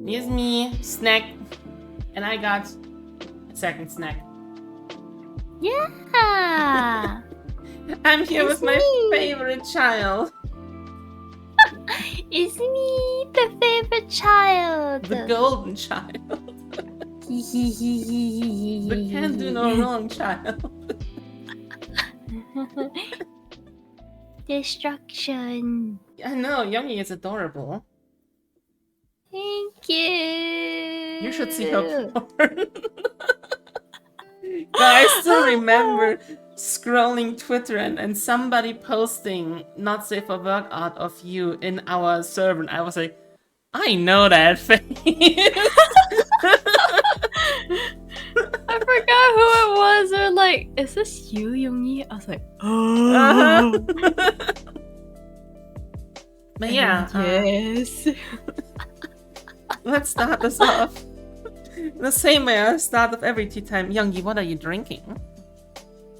Here's me, snack, and I got a second snack. Yeah. I'm here It's with my me. favorite child, It's me, the favorite child. the golden child, the can do no wrong child. Destruction. I know, Youngie is adorable. Thank you. You should see her porn. Guys, still remember scrolling Twitter and somebody posting not safe for work art of you in our server, and I was like, I know that face. I forgot who it was. They're like, is this you, Yoongi? I was like, oh. But yeah, yes. let's start this off the same way I start off every tea time. Youngie, what are you drinking?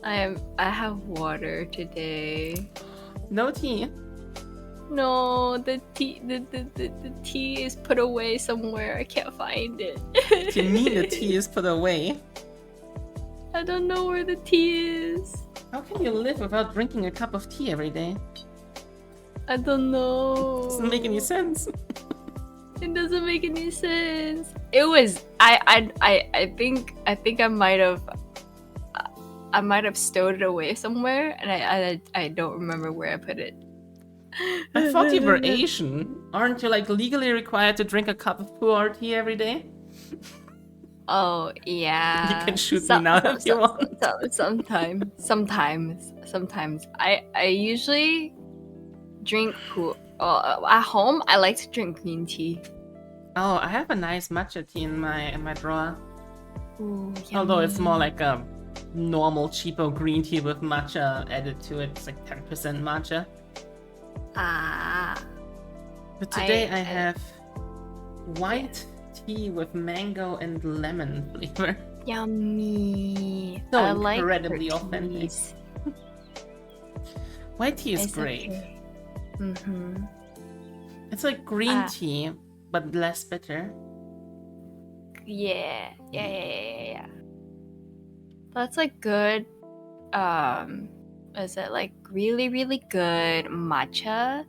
I have water today. No tea. No, the tea the tea is put away somewhere. I can't find it. What do you mean the tea is put away? I don't know where the tea is. How can you live without drinking a cup of tea every day? I don't know. Doesn't make any sense. It doesn't make any sense. It was I think I might have stowed it away somewhere, and I don't remember where I put it. I thought you were Asian. Aren't you like legally required to drink a cup of pu'er tea every day? Oh yeah. You can shoot me now if you want. Sometimes. I usually drink at home. I like to drink green tea. Oh, I have a nice matcha tea in my drawer. Ooh, Although it's more yummy. like a normal cheapo green tea with matcha added to it. It's like 10% matcha. Ah. But today I have white tea with mango and lemon flavor. Yummy. So I like incredibly her authentic. teas. White tea is It's great. okay. Mm-hmm. It's like green tea, but less bitter. Yeah. That's like good. Is it like really, really good matcha?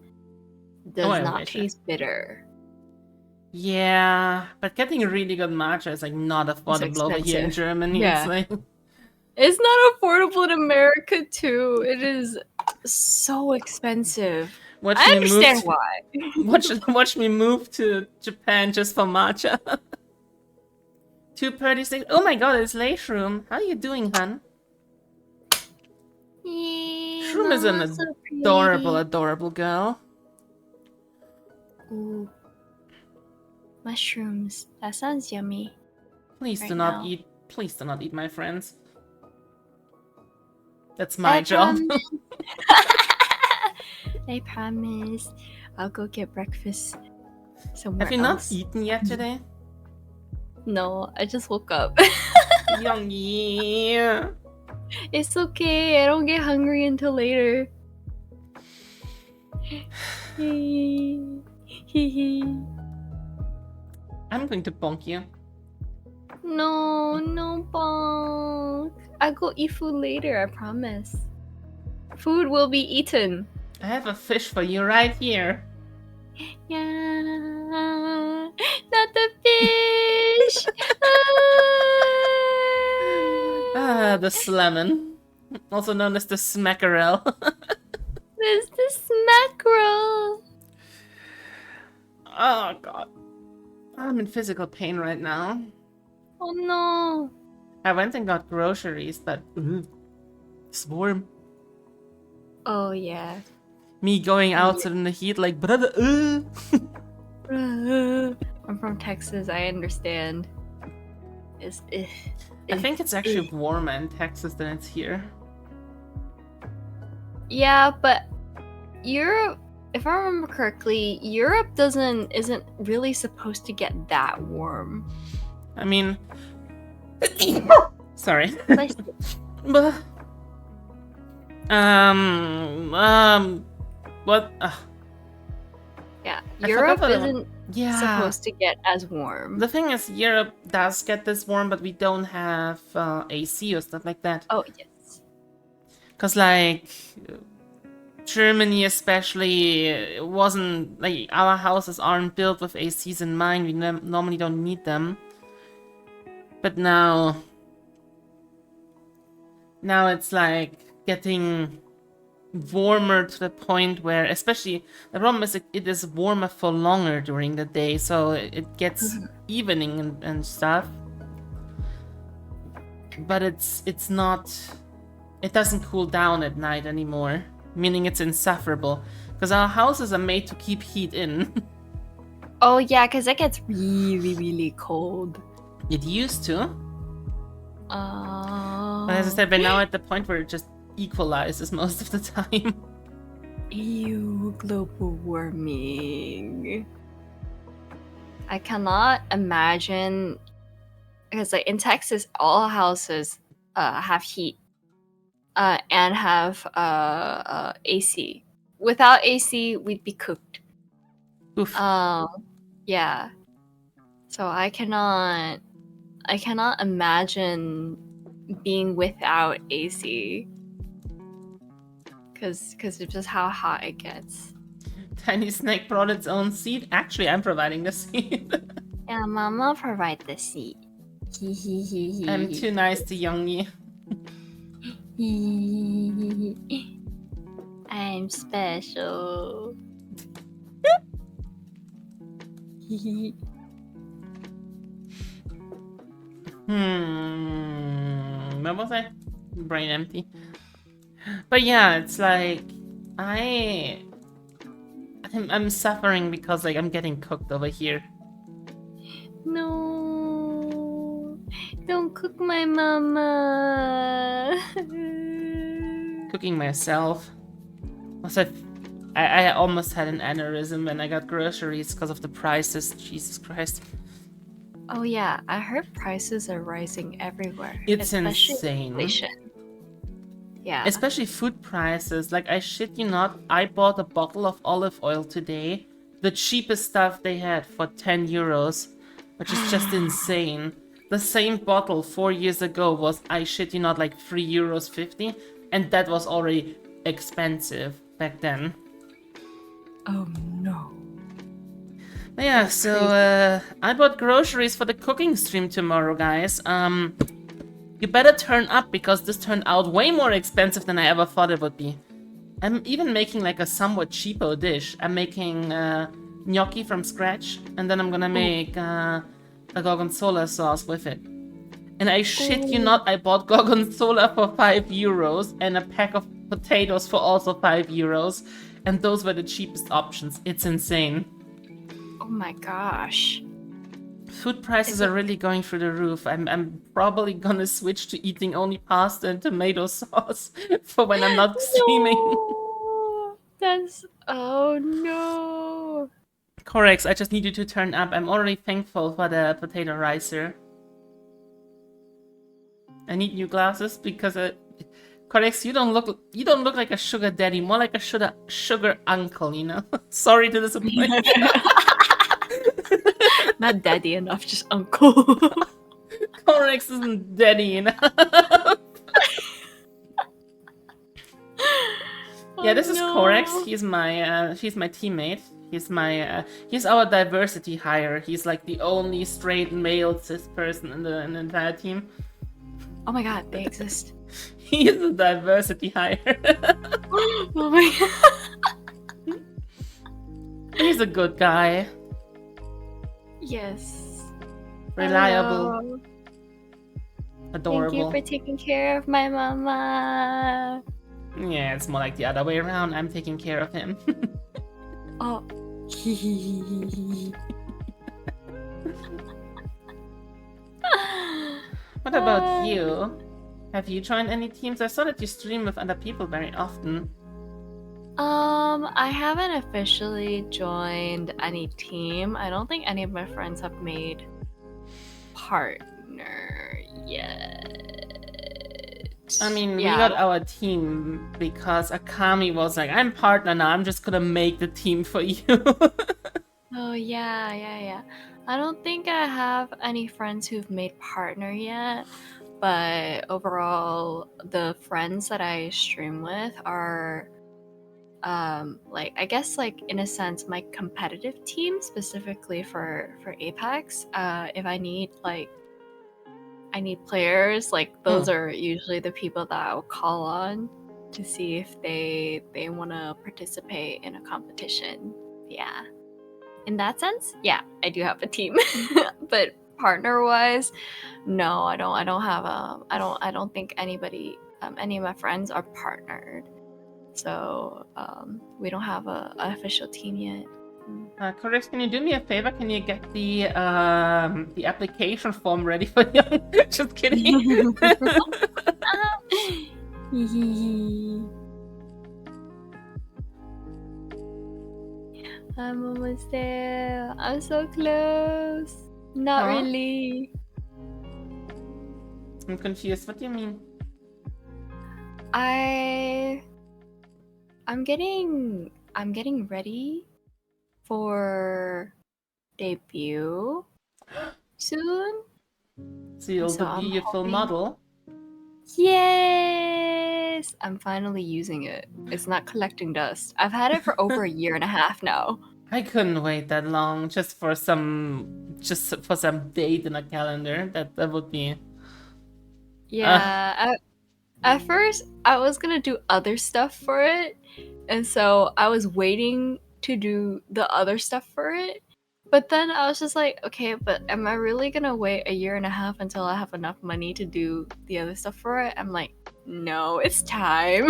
Does not wish. taste bitter. Yeah, but getting a really good matcha is like not affordable over here in expensive. Germany. Yeah. It's like It's not affordable in America too. It is so expensive. I understand why. Watch me move to Japan just for matcha. 236. Oh my god, it's late, Shroom. How are you doing, hun? Yeah, Shroom is an Mama's so adorable girl. Ooh. Mushrooms. That sounds yummy. Please Right do not now. eat. Please do not eat my friends. That's my job. I promise. I'll go get breakfast somewhere Have you not else. eaten yet today? No, I just woke up. Youngie. It's okay. I don't get hungry until later. I'm going to bonk you. No bonk. I'll go eat food later, I promise. Food will be eaten. I have a fish for you right here. Yeah, not the fish. The slemon. Also known as the smackerel. There's the mackerel. Oh god. I'm in physical pain right now. Oh no. I went and got groceries, but it's warm. Oh yeah. Me going outside in the heat like brother. I'm from Texas. I understand. I think it's actually warmer in Texas than it's here. Yeah, but Europe, if I remember correctly, Europe isn't really supposed to get that warm. I mean, sorry. But What? yeah, I Europe forgot that isn't Yeah. supposed to get as warm. The thing is, Europe does get this warm, but we don't have AC or stuff like that. Oh, yes. Because, like, Germany especially, it wasn't, like, our houses aren't built with ACs in mind. We normally don't need them. But now it's, like, getting warmer to the point where, especially, the problem is it is warmer for longer during the day, so it gets evening and stuff. But it's not, it doesn't cool down at night anymore, meaning it's insufferable, because our houses are made to keep heat in. Oh, yeah, because it gets really, really cold. It used to. Oh. But as I said, we're now at the point where it just equalizes most of the time. Ew, global warming. I cannot imagine, because like in Texas, all houses have heat and have AC. Without AC, we'd be cooked. Oof. Yeah. So I cannot imagine being without AC. Because it's just how hot it gets. Tiny Snake brought its own seat. Actually, I'm providing the seat. Yeah, Mama provide the seat. I'm too nice to Youngie. I'm special. Where was I? Brain empty. But yeah, it's like I'm suffering because like I'm getting cooked over here. No, don't cook my mama. Cooking myself. Also, I almost had an aneurysm when I got groceries because of the prices. Jesus Christ. Oh yeah, I heard prices are rising everywhere. It's especially insane. Inflation. Yeah. Especially food prices. Like, I shit you not, I bought a bottle of olive oil today. The cheapest stuff they had for 10 euros, which is just insane. The same bottle 4 years ago was, I shit you not, like 3 euros 50, and that was already expensive back then. Oh no. But yeah, so I bought groceries for the cooking stream tomorrow, guys. You better turn up because this turned out way more expensive than I ever thought it would be. I'm even making like a somewhat cheapo dish. I'm making gnocchi from scratch, and then I'm gonna make a gorgonzola sauce with it. And I shit you not, I bought gorgonzola for 5 euros and a pack of potatoes for also 5 euros. And those were the cheapest options. It's insane. Oh my gosh. Food prices are really going through the roof. I'm probably gonna switch to eating only pasta and tomato sauce for when I'm not streaming. No, that's oh no. Correct, I just need you to turn up. I'm already thankful for the potato ricer. I need new glasses because Correx, you don't look like a sugar daddy, more like a sugar uncle, you know? Sorry to disappoint you. Not daddy enough, just uncle. Correx isn't daddy enough. Yeah, this is Correx. He's my teammate. He's our diversity hire. He's like the only straight male cis person in the entire team. Oh my god, they exist. He is a diversity hire. Oh my god. He's a good guy. Yes. Reliable. Hello. Adorable. Thank you for taking care of my mama. Yeah, it's more like the other way around. I'm taking care of him. Oh. What about you? Have you joined any teams? I saw that you stream with other people very often. I haven't officially joined any team. I don't think any of my friends have made partner yet. I mean, we got our team because Akami was like, I'm partner now, I'm just gonna make the team for you. Oh yeah. I don't think I have any friends who've made partner yet, but overall, the friends that I stream with are like I guess like in a sense my competitive team specifically for Apex. If I need players, like those are usually the people that I'll call on to see if they want to participate in a competition. Yeah. In that sense, yeah, I do have a team. But partner wise, no, I don't have I don't think anybody any of my friends are partnered. So we don't have a official team yet. Correx, can you do me a favor? Can you get the application form ready for you? Just kidding. I'm almost there. I'm so close. Not Huh? really. I'm confused. What do you mean? I'm getting ready for debut soon. So you'll So be I'm a full hoping. model? Yes! I'm finally using it. It's not collecting dust. I've had it for over a year and a half now. I couldn't wait that long just for some date in a calendar. That would be. Yeah. At first, I was gonna do other stuff for it, and so I was waiting to do the other stuff for it. But then I was just like, okay, but am I really gonna wait a year and a half until I have enough money to do the other stuff for it? I'm like, no, it's time.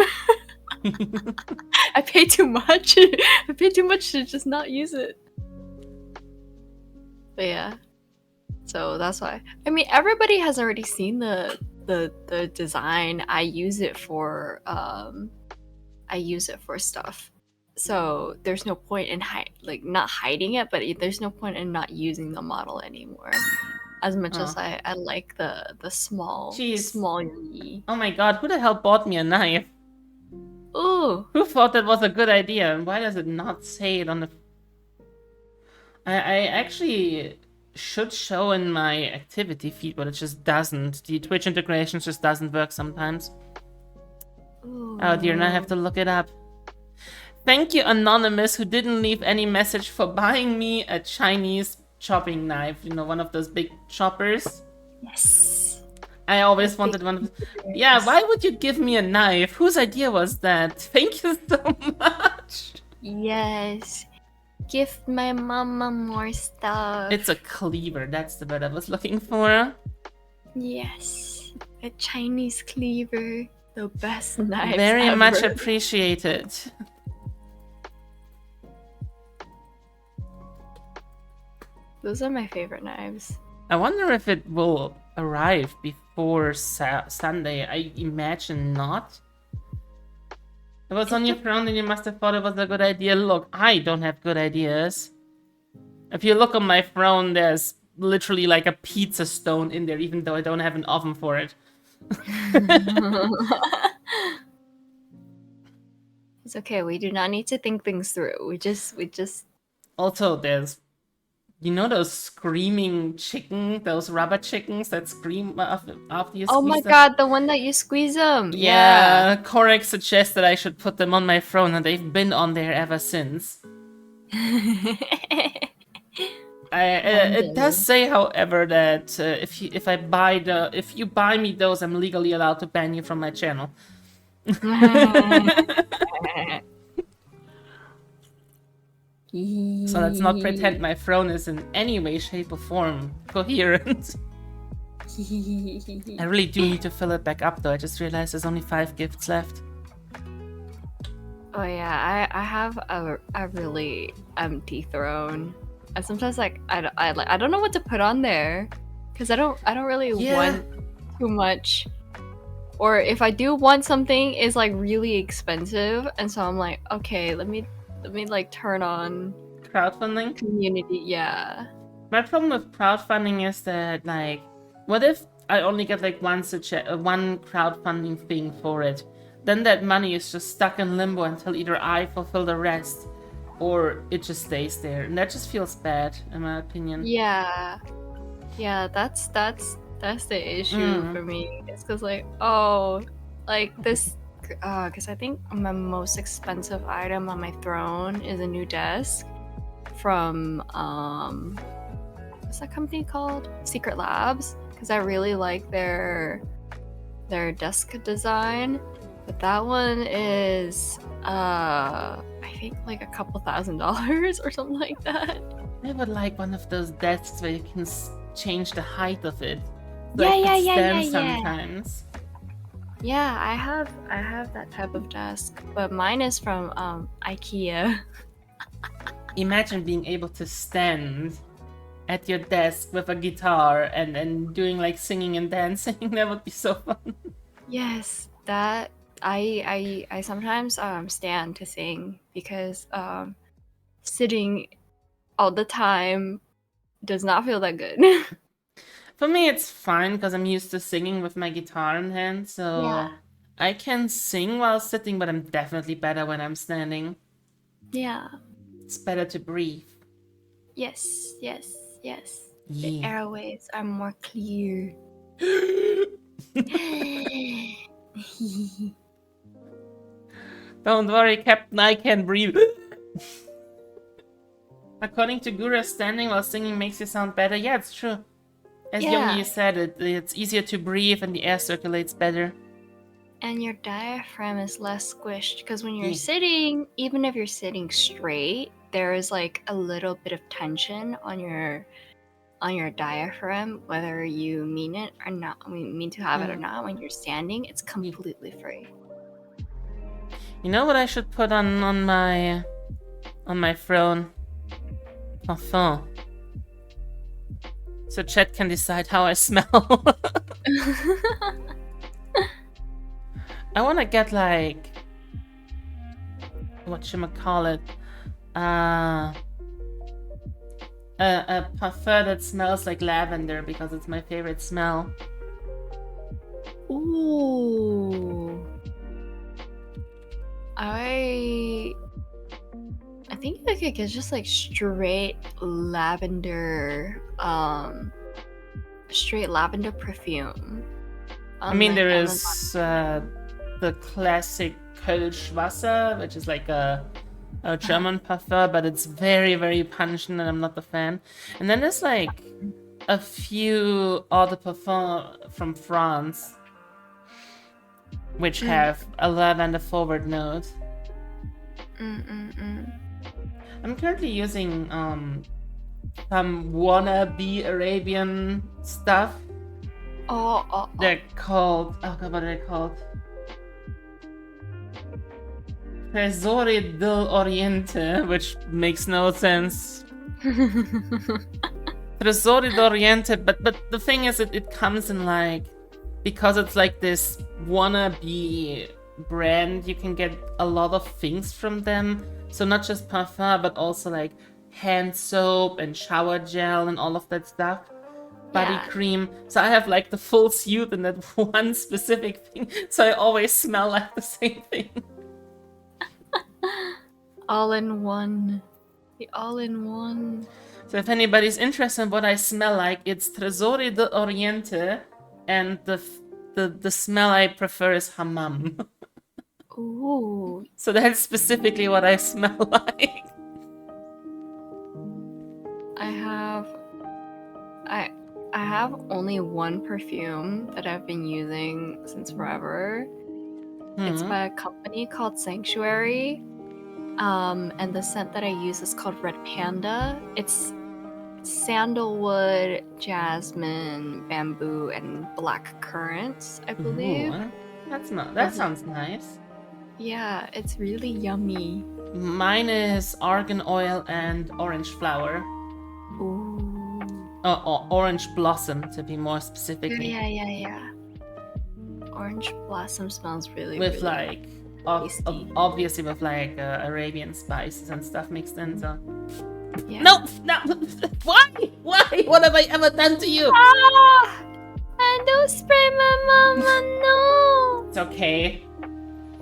I pay too much. I pay too much to just not use it. But yeah, so that's why. I mean, everybody has already seen the design. I use it for stuff. So there's no point in not hiding it, but there's no point in not using the model anymore. As much as I like the small Jeez. small Yi. Oh my god, who the hell bought me a knife? Ooh. Who thought that was a good idea? And why does it not say it on the... I actually should show in my activity feed, but it just doesn't. The Twitch integration just doesn't work sometimes. Ooh. Oh dear, now I have to look it up. Thank you, Anonymous, who didn't leave any message, for buying me a Chinese chopping knife. You know, one of those big choppers. Yes. I always wanted one of... Yeah, why would you give me a knife? Whose idea was that? Thank you so much. Yes. Give my mama more stuff. It's a cleaver, that's the word I was looking for. Yes. A Chinese cleaver. The best knives Very ever. much appreciated. Those are my favorite knives. I wonder if it will arrive before Sunday. I imagine not. It was on your phone and you must have thought it was a good idea. Look, I don't have good ideas. If you look on my throne, there's literally like a pizza stone in there, even though I don't have an oven for it. It's okay. We do not need to think things through. We just. Also, there's, you know, those screaming chicken, those rubber chickens that scream after you squeeze Oh my them? god, the one that you squeeze them. Yeah, Korek suggested I should put them on my throne, and they've been on there ever since. It does say, however, that if you buy me those, I'm legally allowed to ban you from my channel. So let's not pretend my throne is in any way, shape, or form coherent. I really do need to fill it back up, though. I just realized there's only 5 gifts left. Oh yeah, I have a really empty throne. And sometimes like I don't know what to put on there, because I don't really want too much. Or if I do want something, it's like really expensive, and so I'm like, okay, let me like turn on Crowdfunding? community. Yeah. My problem with crowdfunding is that, like, what if I only get like one crowdfunding thing for it? Then that money is just stuck in limbo until either I fulfill the rest, or it just stays there, and that just feels bad, in my opinion. Yeah. Yeah, that's the issue Mm. for me. It's because like, oh, like this, because I think my most expensive item on my throne is a new desk from what's that company called? Secret Labs. Because I really like their desk design, but that one is I think like a couple $1,000s or something like that. I would like one of those desks where you can change the height of it, so Yeah, I could yeah. stand sometimes. Yeah, I have that type of desk, but mine is from IKEA. Imagine being able to stand at your desk with a guitar and doing like singing and dancing. That would be so fun. Yes, that I sometimes stand to sing because sitting all the time does not feel that good. For me, it's fine because I'm used to singing with my guitar in hand, Yeah. so I can sing while sitting, but I'm definitely better when I'm standing. Yeah. It's better to breathe. Yes. The Yeah. airways are more clear. Don't worry, Captain, I can breathe. According to Gura, standing while singing makes you sound better. Yeah, it's true. As Yeah. Youngie said, it's easier to breathe and the air circulates better. And your diaphragm is less squished because when you're Yeah. sitting, even if you're sitting straight, there is like a little bit of tension on your diaphragm, whether you mean it or not. I mean to have it or not. When you're standing, it's completely free. You know what I should put on my throne? Parfum. So Chet can decide how I smell. I wanna get like whatchamacallit, a parfum that smells like lavender because it's my favorite smell. Ooh. I think I could get just like straight lavender perfume. I mean, Like there Amazon. is the classic Kölschwasser, which is like a German parfum, but it's very, very pungent and I'm not a fan. And then there's like a few eau de parfum from France, which have a lavender forward note. I'm currently using some wannabe Arabian stuff. They're called, oh god, what are they called? Tesori del Oriente, which makes no sense. Tesori d'Oriente, but the thing is, it comes in like, because it's like this wannabe brand, you can get a lot of things from them. So not just parfum, but also like hand soap and shower gel and all of that stuff. Body cream. So I have like the full suit in that one specific thing. So I always smell like the same thing. All in one. The all in one. So if anybody's interested in what I smell like, it's Tresori de Oriente, and the smell I prefer is hammam. Ooh. So that's specifically what I smell like. I have only one perfume that I've been using since forever. It's by a company called Sanctuary. And the scent that I use is called Red Panda. It's sandalwood, jasmine, bamboo, and black currants, I believe. Ooh, that sounds nice. Yeah, it's really yummy. Mine is argan oil and orange flower. Ooh. Orange blossom, to be more specifically. Yeah. Orange blossom smells really, with really like obviously with like Arabian spices and stuff mixed in. So yeah. No! Why? What have I ever done to you? And don't spray my mama, no! It's okay.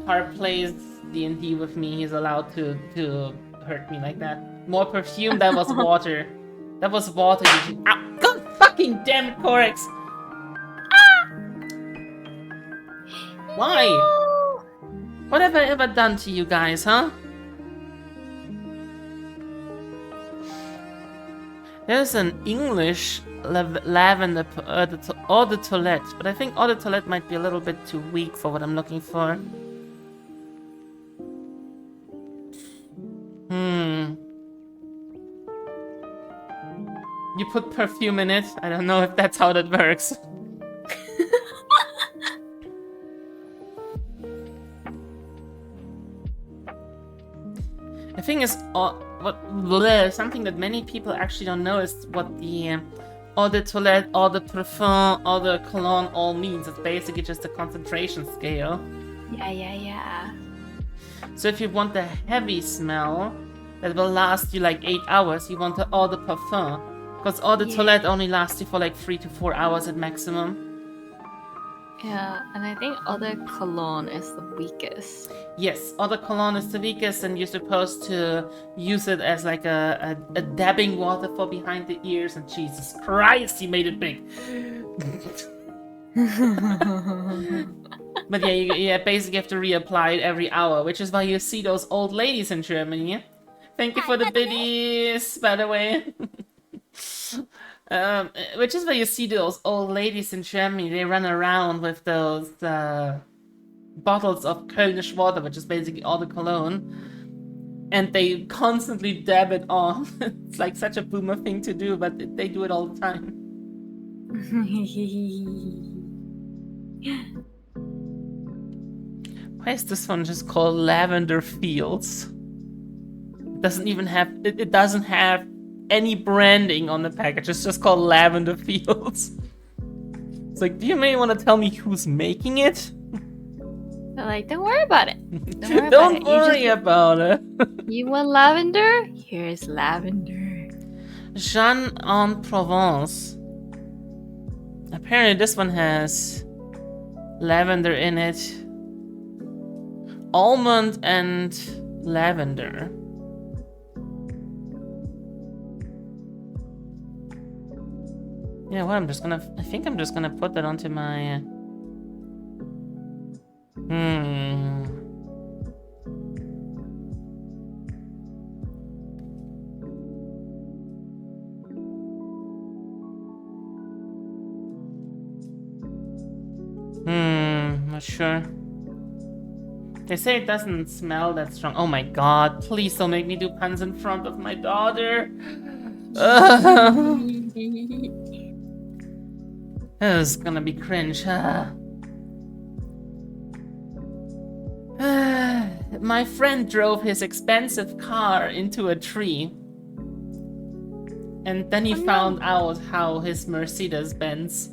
Harp plays D&D with me. He's allowed to hurt me like that. More perfume, that was water. That was water. Ow! God fucking damn it, Corex! Why? No! What have I ever done to you guys, huh? There's an English lavender eau de toilette, but I think eau de toilette might be a little bit too weak for what I'm looking for. You put perfume in it? I don't know if that's how that works. The thing is, something that many people actually don't know is what the eau de toilette, eau de parfum, eau de cologne all means. It's basically just a concentration scale. Yeah. So if you want the heavy smell that will last you like 8 hours, you want the eau de parfum. Because eau de toilette only lasts you for like 3 to 4 hours at maximum. Yeah, and I think eau de cologne is the weakest. Yes, eau de cologne is the weakest, and you're supposed to use it as like a dabbing water for behind the ears, and Jesus Christ, you made it big. But yeah, you basically have to reapply it every hour, which is why you see those old ladies in Germany. Thank you for the biddies, by the way. Which is why you see those old ladies in Germany. They run around with those bottles of Kölnisch water, which is basically eau de cologne, and they constantly dab it on. It's like such a boomer thing to do, but they do it all the time. Why is this one just called Lavender Fields? It doesn't have any branding on the package. It's just called Lavender Fields. It's like, do you maybe want to tell me who's making it? They're like, don't worry about it. Don't worry about it. You want lavender? Here's lavender. Jean en Provence. Apparently this one has lavender in it. Almond and lavender. Yeah, well, I think I'm just gonna put that onto my... Not sure. They say it doesn't smell that strong. Oh my god, please don't make me do puns in front of my daughter. This is gonna be cringe. My friend drove his expensive car into a tree. And then he found out how his Mercedes Benz.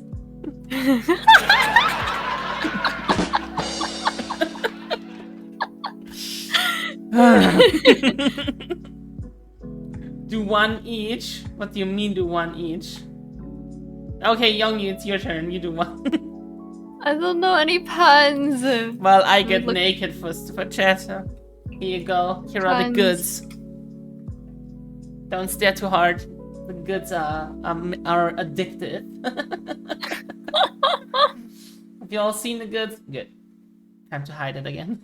Do one each? What do you mean do one each? Okay, Youngie, it's your turn. You do one. I don't know any puns. Well, I get naked for chat. Here you go. Here are the goods. Don't stare too hard. The goods are addictive. Have you all seen the goods? Good. Time to hide it again.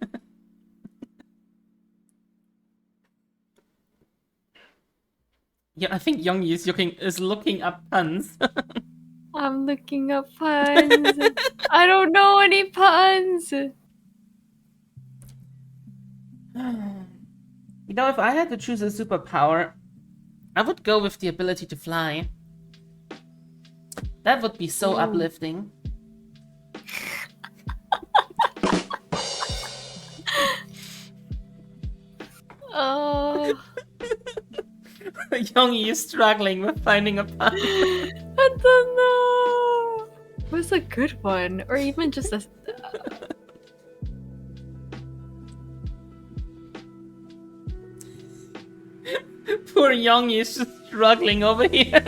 Yeah, I think Youngie is looking up puns. I'm looking up puns. I don't know any puns. You know, if I had to choose a superpower, I would go with the ability to fly. That would be so uplifting. Oh. Youngie is struggling with finding a pun. I don't know. What's a good one? Or even just a... Poor Youngie is just struggling over here.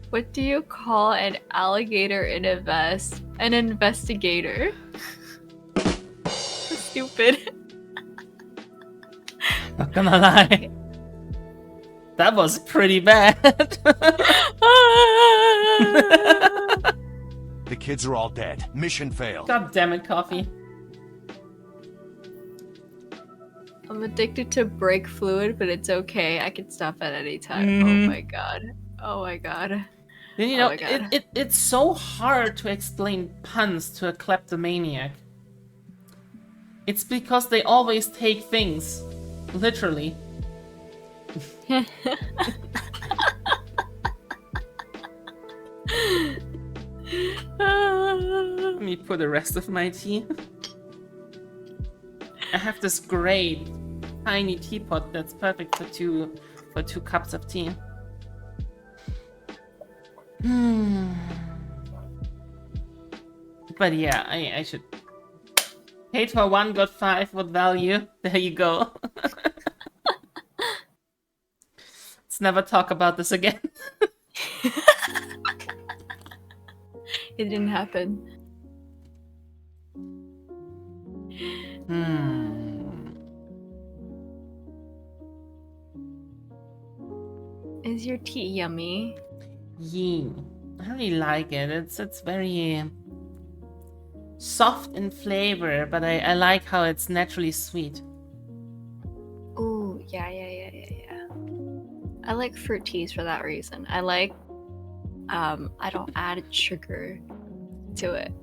What do you call an alligator in a vest? An investigator. stupid. Not gonna lie. That was pretty bad. The kids are all dead. Mission failed. God damn it, coffee. I'm addicted to brake fluid, but it's okay. I can stop at any time. Mhm. Oh my god. Oh my god. Then, you Oh know, my God. it's so hard to explain puns to a kleptomaniac. It's because they always take things literally. Let me pour the rest of my tea. I have this great tiny teapot that's perfect for two cups of tea. But yeah, I should. Paid for 1, got 5 with value. There you go. Let's never talk about this again. It didn't happen. Is your tea yummy? Yeah, I really like it. It's very soft in flavor, but I like how it's naturally sweet. Ooh, yeah. I like fruit teas for that reason. I like, I don't add sugar to it.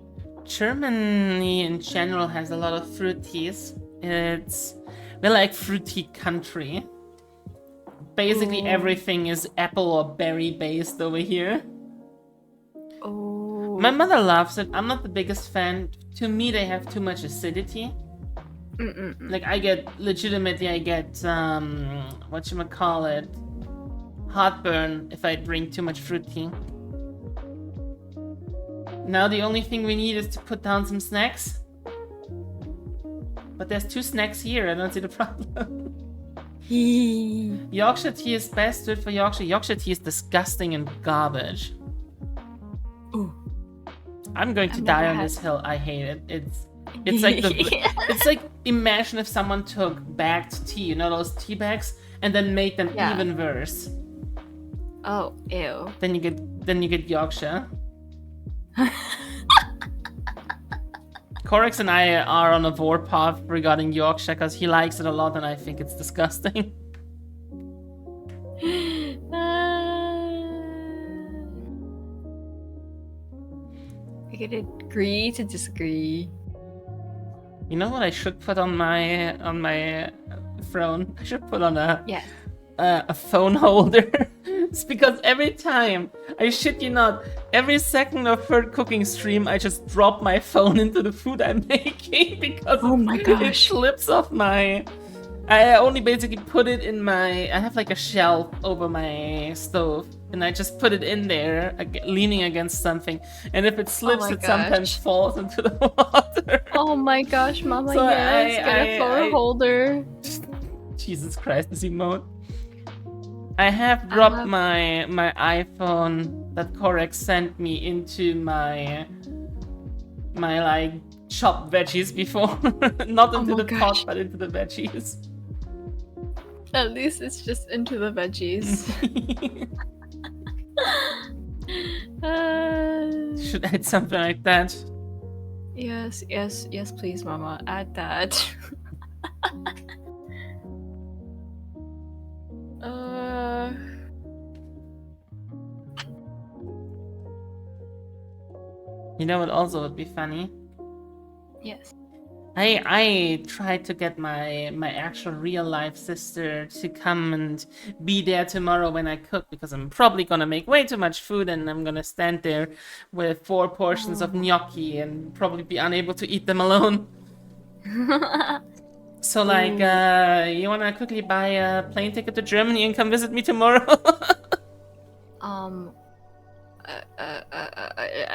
Germany in general has a lot of fruit teas. We're like fruit tea country. Basically everything is apple or berry based over here. Oh. My mother loves it. I'm not the biggest fan. To me, they have too much acidity. Like I get whatchamacallit, heartburn if I drink too much fruit tea. Now the only thing we need is to put down some snacks. But there's 2 snacks here, I don't see the problem. Yorkshire tea is best, do it for Yorkshire. Yorkshire tea is disgusting and garbage. Ooh. I'm going to die on this hill. I hate it. It's like it's like, imagine if someone took bagged tea, you know those tea bags, and then made them even worse. Oh, ew. Then you get Yorkshire. Corex and I are on a warpath regarding Yorkshire because he likes it a lot and I think it's disgusting. I could agree to disagree. You know what I should put on my throne? I should put on a phone holder. It's because every time, I shit you not, every second or third cooking stream, I just drop my phone into the food I'm making because it slips off my... I only basically put it in my... I have like a shelf over my stove, and I just put it in there, leaning against something. And if it slips, it sometimes falls into the water. Oh my gosh, Mama, So yes, get a phone holder. Jesus Christ, this emote. I have dropped my iPhone that Corex sent me into my like chopped veggies before. Not into the pot, but into the veggies. At least it's just into the veggies. Should add something like that. Yes, please, Mama, add that. You know what also would be funny? Yes. I tried to get my actual real life sister to come and be there tomorrow when I cook, because I'm probably gonna make way too much food and I'm gonna stand there with 4 portions of gnocchi and probably be unable to eat them alone. So like, you wanna quickly buy a plane ticket to Germany and come visit me tomorrow?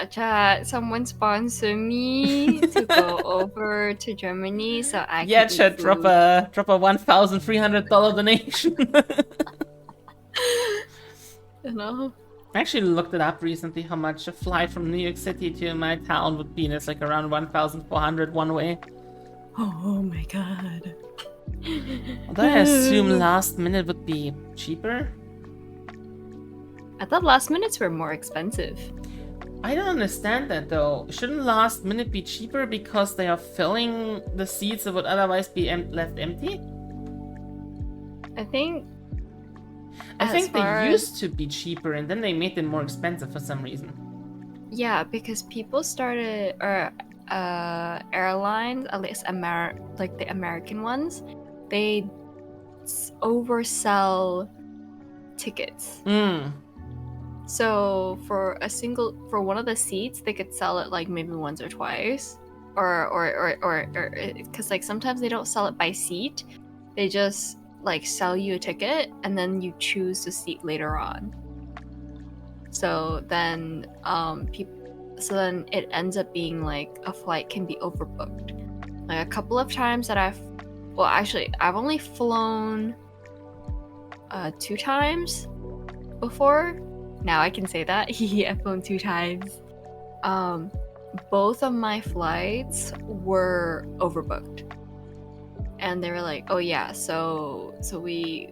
Chat, someone sponsor me to go over to Germany so I can eat Chat, food. drop a $1,300 donation. You know? I actually looked it up recently how much a flight from New York City to my town would be, and it's like around 1,400 one way. Oh my god. Although I assume last minute would be cheaper. I thought last minutes were more expensive. I don't understand that though. Shouldn't last minute be cheaper because they are filling the seats that would otherwise be left empty? I think. I think they far used to be cheaper and then they made them more expensive for some reason. Yeah, because people started, or airlines, at least like the American ones, they oversell tickets. Mm. So for one of the seats, they could sell it like maybe once or twice, or because like sometimes they don't sell it by seat, they just like sell you a ticket and then you choose the seat later on. So then it ends up being like a flight can be overbooked. Like a couple of times that I've only flown 2 times before. Now I can say that. I've flown 2 times. Both of my flights were overbooked. And they were like, "Oh yeah, so we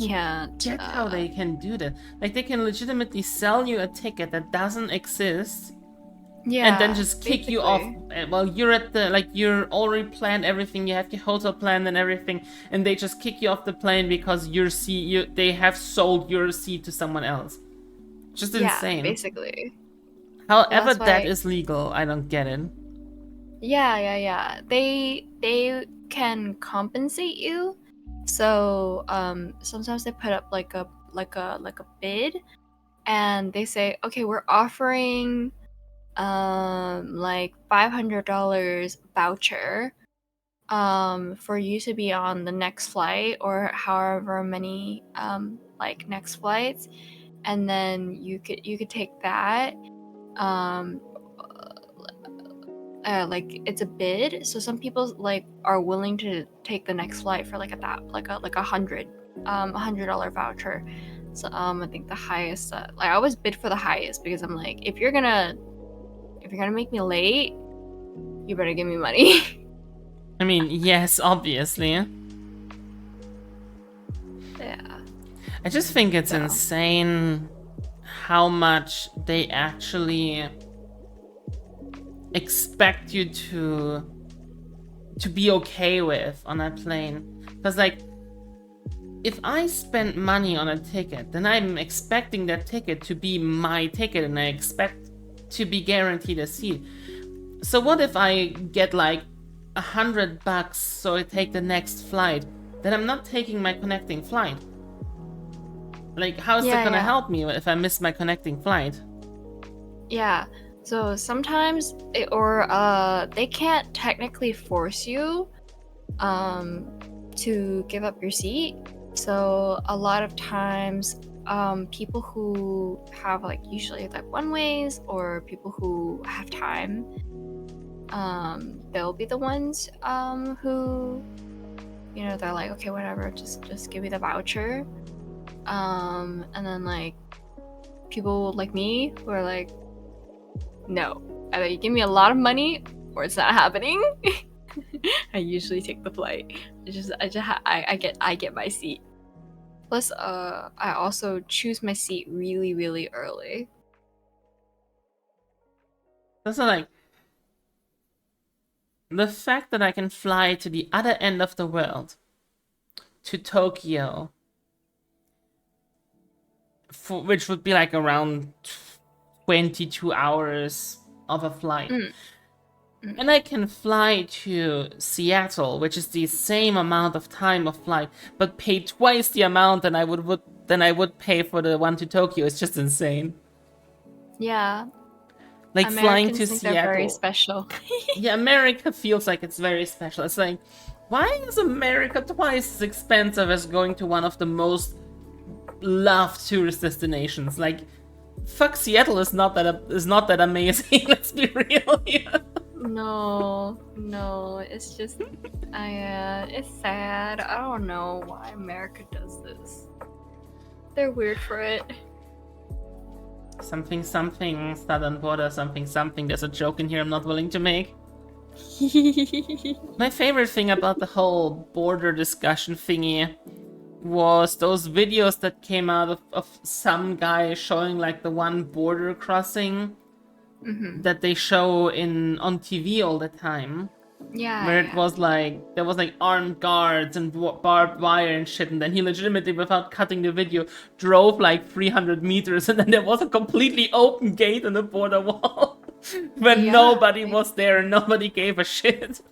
can't get how they can do that. Like they can legitimately sell you a ticket that doesn't exist, and then just kick you off while you're at the you're already planned everything. You have your hotel planned and everything, and they just kick you off the plane because they have sold your seat to someone else. Just insane. Basically. However, that is legal. I don't get it. Yeah. They can compensate you. So sometimes they put up like a bid, and they say, okay, we're offering like $500 voucher for you to be on the next flight or however many like next flights, and then you could take that. Like it's a bid, so some people like are willing to take the next flight for like $100 voucher. So I think the highest I always bid for the highest because I'm like, if you're gonna make me late, you better give me money. I mean, yes, obviously. Yeah. I just think it's insane how much they actually expect you to be okay with on a plane. Because like, if I spend money on a ticket, then I'm expecting that ticket to be my ticket and I expect to be guaranteed a seat. So what if I get like $100 so I take the next flight? Then I'm not taking my connecting flight. Like, how is that gonna help me if I miss my connecting flight? Yeah. So sometimes they can't technically force you to give up your seat. So a lot of times people who have like usually like one ways or people who have time, they'll be the ones who, you know, they're like, okay, whatever, just give me the voucher. And then like people like me who are like, no, either you give me a lot of money or it's not happening. I usually take the flight. I get my seat. Plus, I also choose my seat really, really early. That's like the fact that I can fly to the other end of the world, to Tokyo, which would be like around 22 hours of a flight. And I can fly to Seattle, which is the same amount of time of flight, but pay twice the amount than I would pay for the one to Tokyo. It's just insane. Yeah. Like Americans flying to think Seattle. They're very special. Yeah, America feels like it's very special. It's like, why is America twice as expensive as going to one of the most loved tourist destinations? Like, fuck, Seattle is not that amazing. Let's be real here. No, it's just, it's sad. I don't know why America does this. They're weird for it. Something, southern border, something. There's a joke in here I'm not willing to make. My favorite thing about the whole border discussion thingy was those videos that came out of some guy showing like the one border crossing that they show on TV all the time. Yeah. Where it was like, there was like armed guards and barbed wire and shit, and then he legitimately, without cutting the video, drove like 300 meters, and then there was a completely open gate on the border wall when Yeah. nobody was there and nobody gave a shit.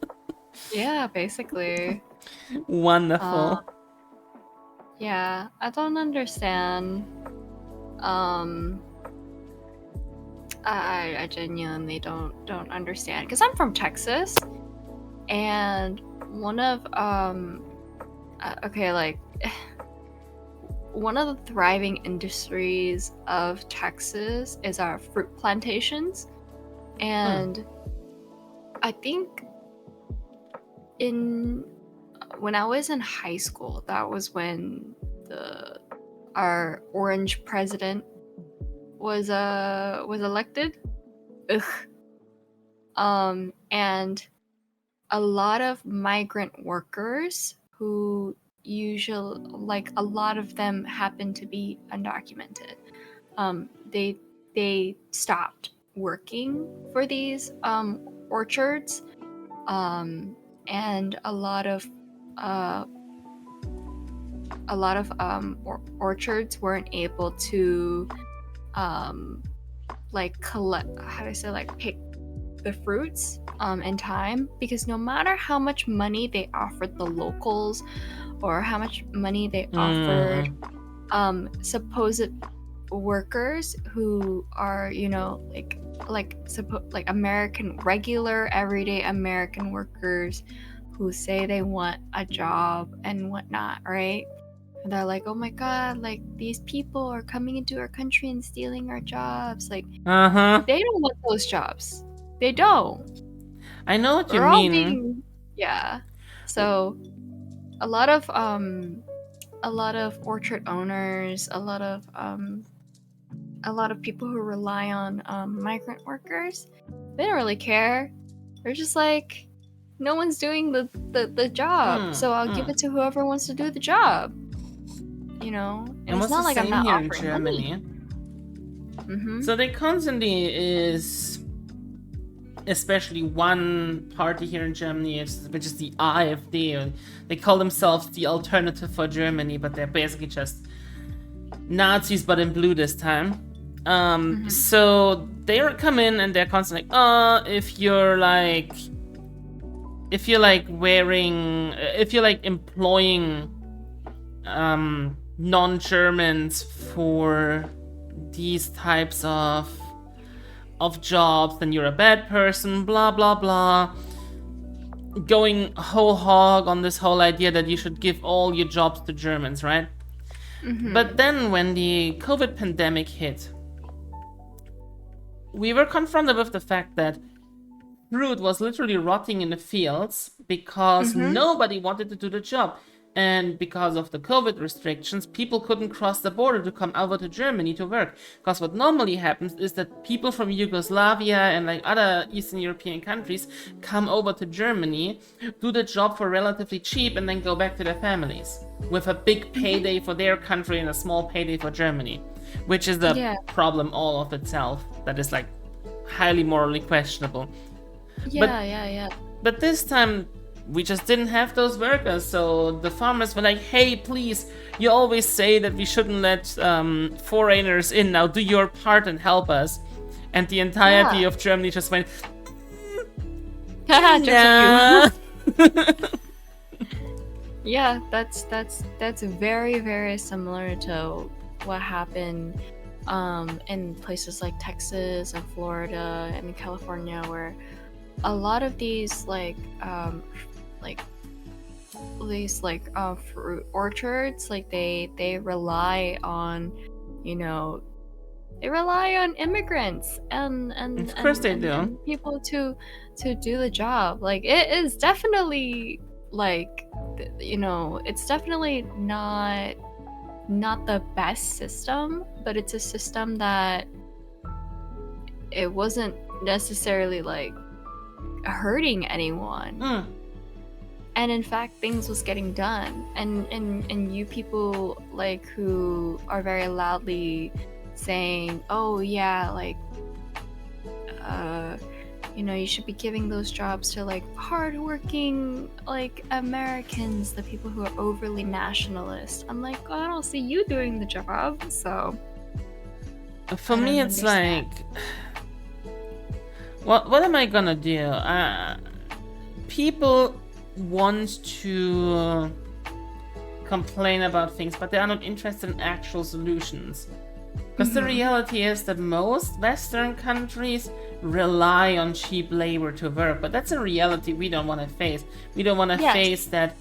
Yeah, basically. Wonderful. Yeah, I don't understand. I genuinely don't understand, because I'm from Texas, and one of one of the thriving industries of Texas is our fruit plantations, and I think when I was in high school, that was when our orange president was elected. And a lot of migrant workers who usually, like, a lot of them happen to be undocumented. They stopped working for these orchards, and a lot of orchards weren't able to like collect, how do I say, like pick the fruits in time, because no matter how much money they offered the locals or how much money they offered supposed workers who are, you know, like American, regular everyday American workers who say they want a job and whatnot, right? And they're like, oh my god, like, these people are coming into our country and stealing our jobs. Like, they don't want those jobs. They don't. I know what you We're all mean. yeah. So a lot of orchard owners, a lot of people who rely on migrant workers, they don't really care. They're just like, no one's doing the job, so I'll give it to whoever wants to do the job. You know, and it's not like I'm not offering Germany. money. So they constantly is, especially one party here in Germany, which is the AfD. They call themselves the Alternative for Germany, but they're basically just Nazis, but in blue this time. So they come in and they're constantly like, if you're employing non-Germans for these types of jobs, then you're a bad person, blah blah blah. Going whole hog on this whole idea that you should give all your jobs to Germans, right? But then when the COVID pandemic hit, we were confronted with the fact that fruit was literally rotting in the fields because nobody wanted to do the job. And because of the COVID restrictions, people couldn't cross the border to come over to Germany to work. Because what normally happens is that people from Yugoslavia and like other Eastern European countries come over to Germany, do the job for relatively cheap, and then go back to their families with a big payday for their country and a small payday for Germany, which is a problem all of itself that is like highly morally questionable. But this time, we just didn't have those workers, so the farmers were like, hey, please, you always say that we shouldn't let foreigners in, now do your part and help us. And the entirety of Germany just went, yeah. Yeah, that's very, very similar to what happened in places like Texas and Florida and California, where a lot of these fruit orchards, like they rely on, you know, they rely on immigrants and of course they do. and people to do the job. Like, it is definitely, like, you know, it's definitely not the best system, but it's a system that it wasn't necessarily like hurting anyone. Mm. And in fact, things was getting done. And you people like who are very loudly saying, "Oh yeah, like, you know, you should be giving those jobs to like hardworking like Americans, the people who are overly nationalist." I'm like, I don't see you doing the job, so. For I me, don't it's understand. like, what am I gonna do? People want to complain about things, but they are not interested in actual solutions. Because the reality is that most Western countries rely on cheap labor to work, but that's a reality we don't want to face. We don't want to Yes. face that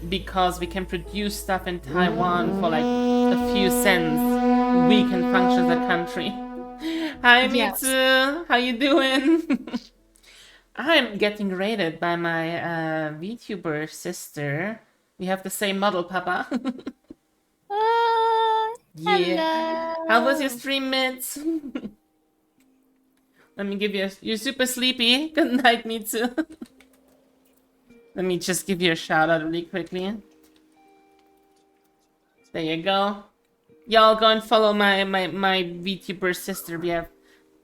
because we can produce stuff in Taiwan for like a few cents, we can function as a country. Hi, Yes. Mitsu! How you doing? I'm getting rated by my VTuber sister. We have the same model, Papa. Yeah. Hello. How was your stream, Mitz? Let me give you you're super sleepy. Good night, Mitsu. Let me just give you a shout out really quickly. There you go. Y'all go and follow my VTuber sister.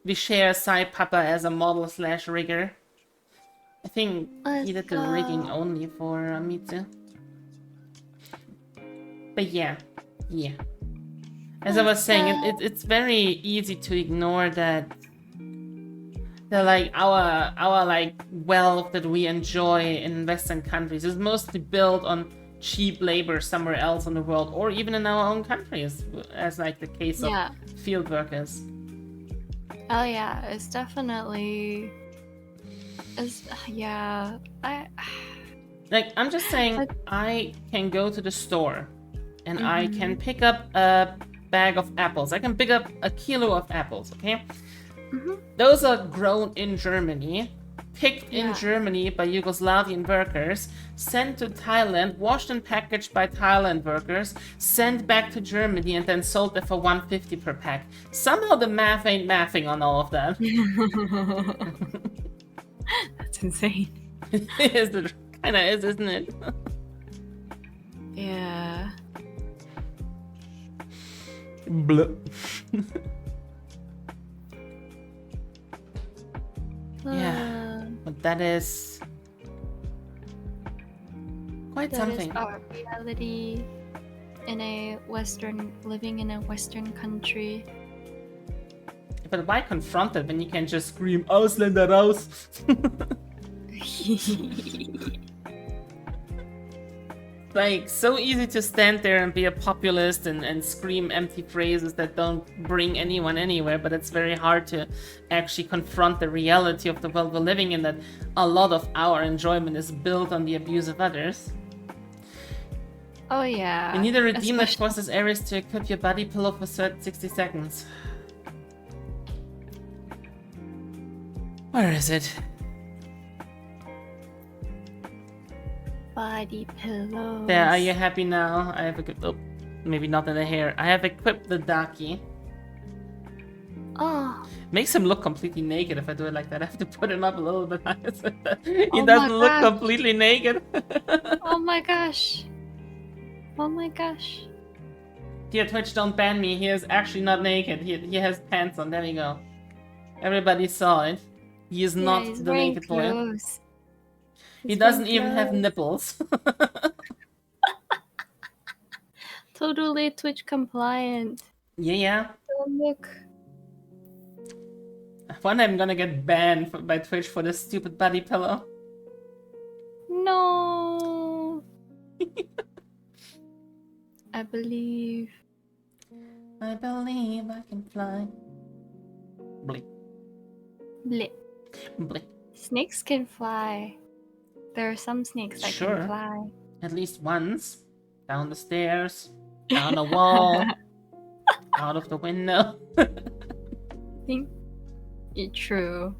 We share Sai Papa as a model / rigger. I think he did the rigging only for Mitsu. But yeah. As I was saying, it's very easy to ignore that like our like wealth that we enjoy in Western countries is mostly built on cheap labor somewhere else in the world, or even in our own countries, as like the case of field workers. Oh yeah, it's definitely. Like, I'm just saying, I can go to the store and I can pick up a bag of apples. I can pick up a kilo of apples, okay? Those are grown in Germany, picked in Germany by Yugoslavian workers, sent to Thailand, washed and packaged by Thailand workers, sent back to Germany, and then sold there for $1.50 per pack. Somehow the math ain't mathing on all of that. That's insane. It kind of is, isn't it? Yeah. Blah. Yeah, but that is quite something. That is our reality living in a Western country. But why confront it when you can just scream Ausländer raus? Like, so easy to stand there and be a populist and scream empty phrases that don't bring anyone anywhere, but it's very hard to actually confront the reality of the world we're living in, that a lot of our enjoyment is built on the abuse of others. Oh yeah. You need to redeem that forces areas to equip your body pillow for 60 seconds. Where is it? Body pillows. There, are you happy now? I have equipped. Oh, maybe not in the hair. I have equipped the Daki. Oh. Makes him look completely naked if I do it like that. I have to put him up a little bit higher so that he doesn't look completely naked. Oh my gosh. Oh my gosh. Dear Twitch, don't ban me. He is actually not naked. He has pants on. There we go. Everybody saw it. He is not the naked boy. He doesn't even have nipples. Totally Twitch compliant. Yeah. Oh, look. One day I'm gonna get banned by Twitch for this stupid body pillow. No. I believe I can fly. Blip. Blip. Blip. Snakes can fly. There are some snakes that can fly. At least once. Down the stairs. Down a wall. Out of the window. It's true.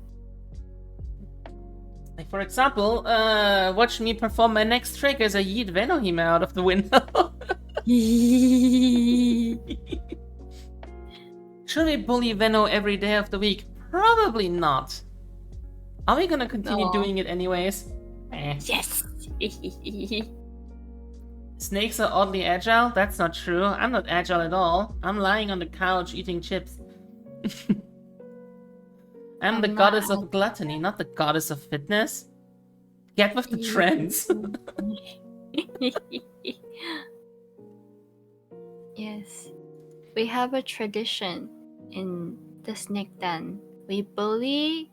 Like, for example, watch me perform my next trick as I yeet Venohime out of the window. Should we bully Veno every day of the week? Probably not. Are we gonna continue No. doing it anyways? Eh. Yes. Snakes are oddly agile? That's not true. I'm not agile at all. I'm lying on the couch eating chips. I'm the I'm goddess not of gluttony, not the goddess of fitness. Get with the trends. Yes. We have a tradition in the snake den. We bully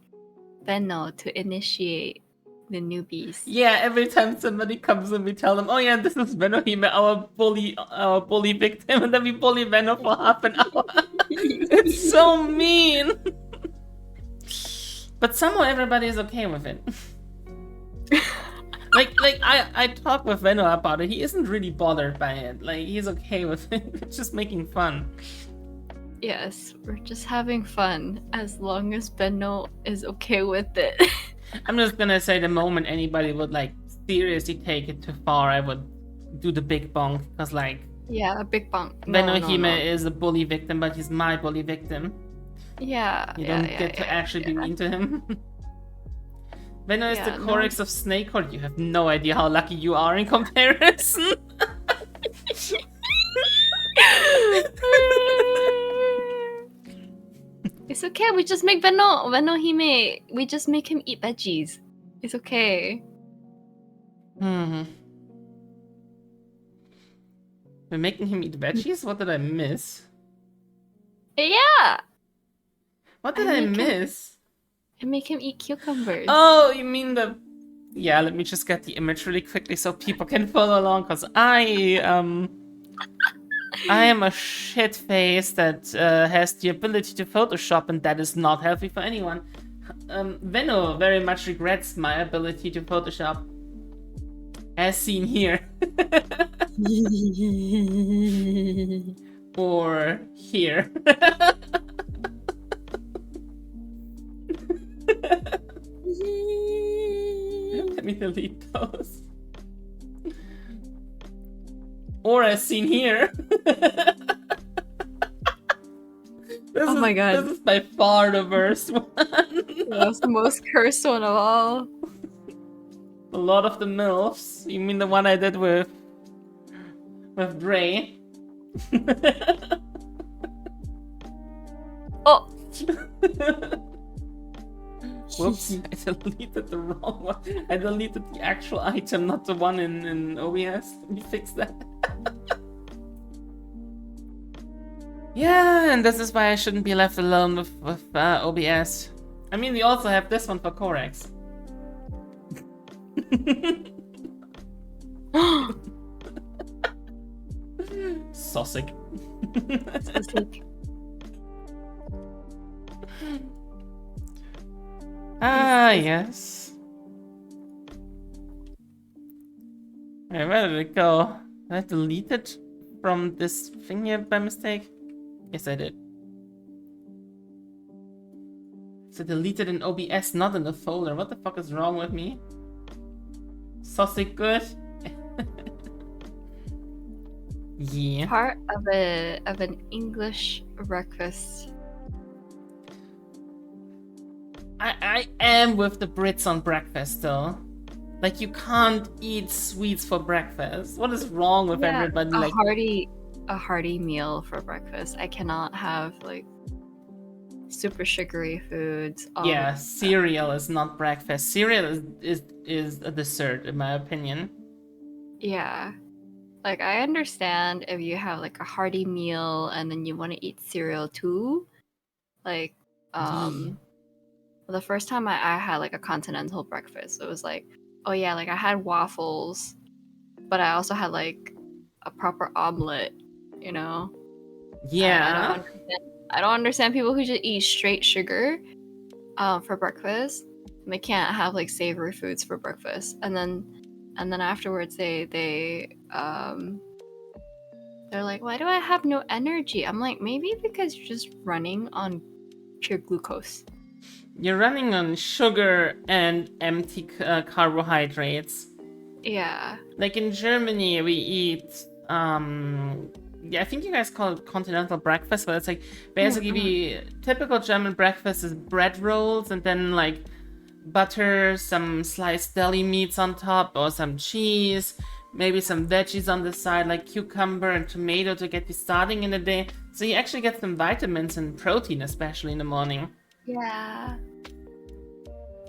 Benno to initiate the newbies. Yeah, every time somebody comes in, we tell them, "Oh yeah, this is Venohime, our bully victim," and then we bully Veno for half an hour. It's so mean. But somehow everybody is okay with it. like I talk with Veno about it. He isn't really bothered by it. Like he's okay with it. It's just making fun. Yes, we're just having fun as long as Benno is okay with it. I'm just gonna say the moment anybody would like seriously take it too far, I would do the big bonk because like Yeah, a big bunk. Venohime is a bully victim, but he's my bully victim. Yeah, You yeah, don't yeah, get to yeah, actually be yeah. mean to him. Veno is Yeah, the no. Corex of Snakeheart. You have no idea how lucky you are in comparison. It's okay. We just make Venohime. We just make him eat veggies. It's okay. We're making him eat veggies? What did I miss? Yeah, What did I I make him- miss? and make him eat cucumbers. Oh, you mean the... Yeah, let me just get the image really quickly so people can follow along, because I am a shit face that has the ability to Photoshop, and that is not healthy for anyone. Veno very much regrets my ability to Photoshop, as seen here. Or here. Let me delete those. Or as seen here. Oh my god. This is by far the worst one. That's the most cursed one of all. A lot of the MILFs. You mean the one I did with Dre? Oh, Whoops, I deleted the wrong one. I deleted the actual item, not the one in OBS. Let me fix that. Yeah, and this is why I shouldn't be left alone with OBS. I mean, we also have this one for Corex. Sausage. Ah, yes. Wait, where did it go? Did I delete it from this thing here by mistake? Yes, I did. So deleted in OBS, not in the folder. What the fuck is wrong with me? Sausage good? Yeah. part of an English breakfast. I am with the Brits on breakfast though. Like you can't eat sweets for breakfast. What is wrong with everybody? Like A hearty meal for breakfast. I cannot have like super sugary foods. yeah, cereal is not breakfast. Cereal is a dessert in my opinion. Yeah. Like I understand if you have like a hearty meal and then you want to eat cereal too. Like the first time I had like a continental breakfast, it was like, oh yeah, like I had waffles, but I also had like a proper omelet, you know? Yeah. I don't understand people who just eat straight sugar for breakfast. And they can't have like savory foods for breakfast. And then afterwards they're like, why do I have no energy? I'm like, maybe because you're just running on pure glucose. You're running on sugar and empty carbohydrates. Yeah. Like in Germany, we eat yeah, I think you guys call it continental breakfast, but it's like basically the typical German breakfast is bread rolls and then like butter, some sliced deli meats on top, or some cheese, maybe some veggies on the side like cucumber and tomato to get you starting in the day. So you actually get some vitamins and protein, especially in the morning. Yeah.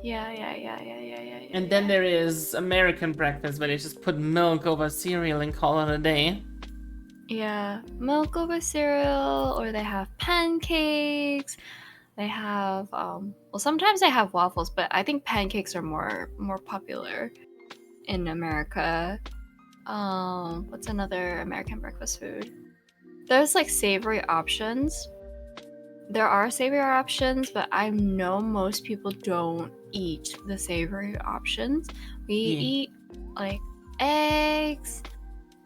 Yeah. And then there is American breakfast where they just put milk over cereal and call it a day. Yeah, milk over cereal, or they have pancakes. They have well, sometimes they have waffles, but I think pancakes are more popular in America. What's another American breakfast food? There's like savory options. There are savory options, but I know most people don't eat the savory options. We eat like eggs.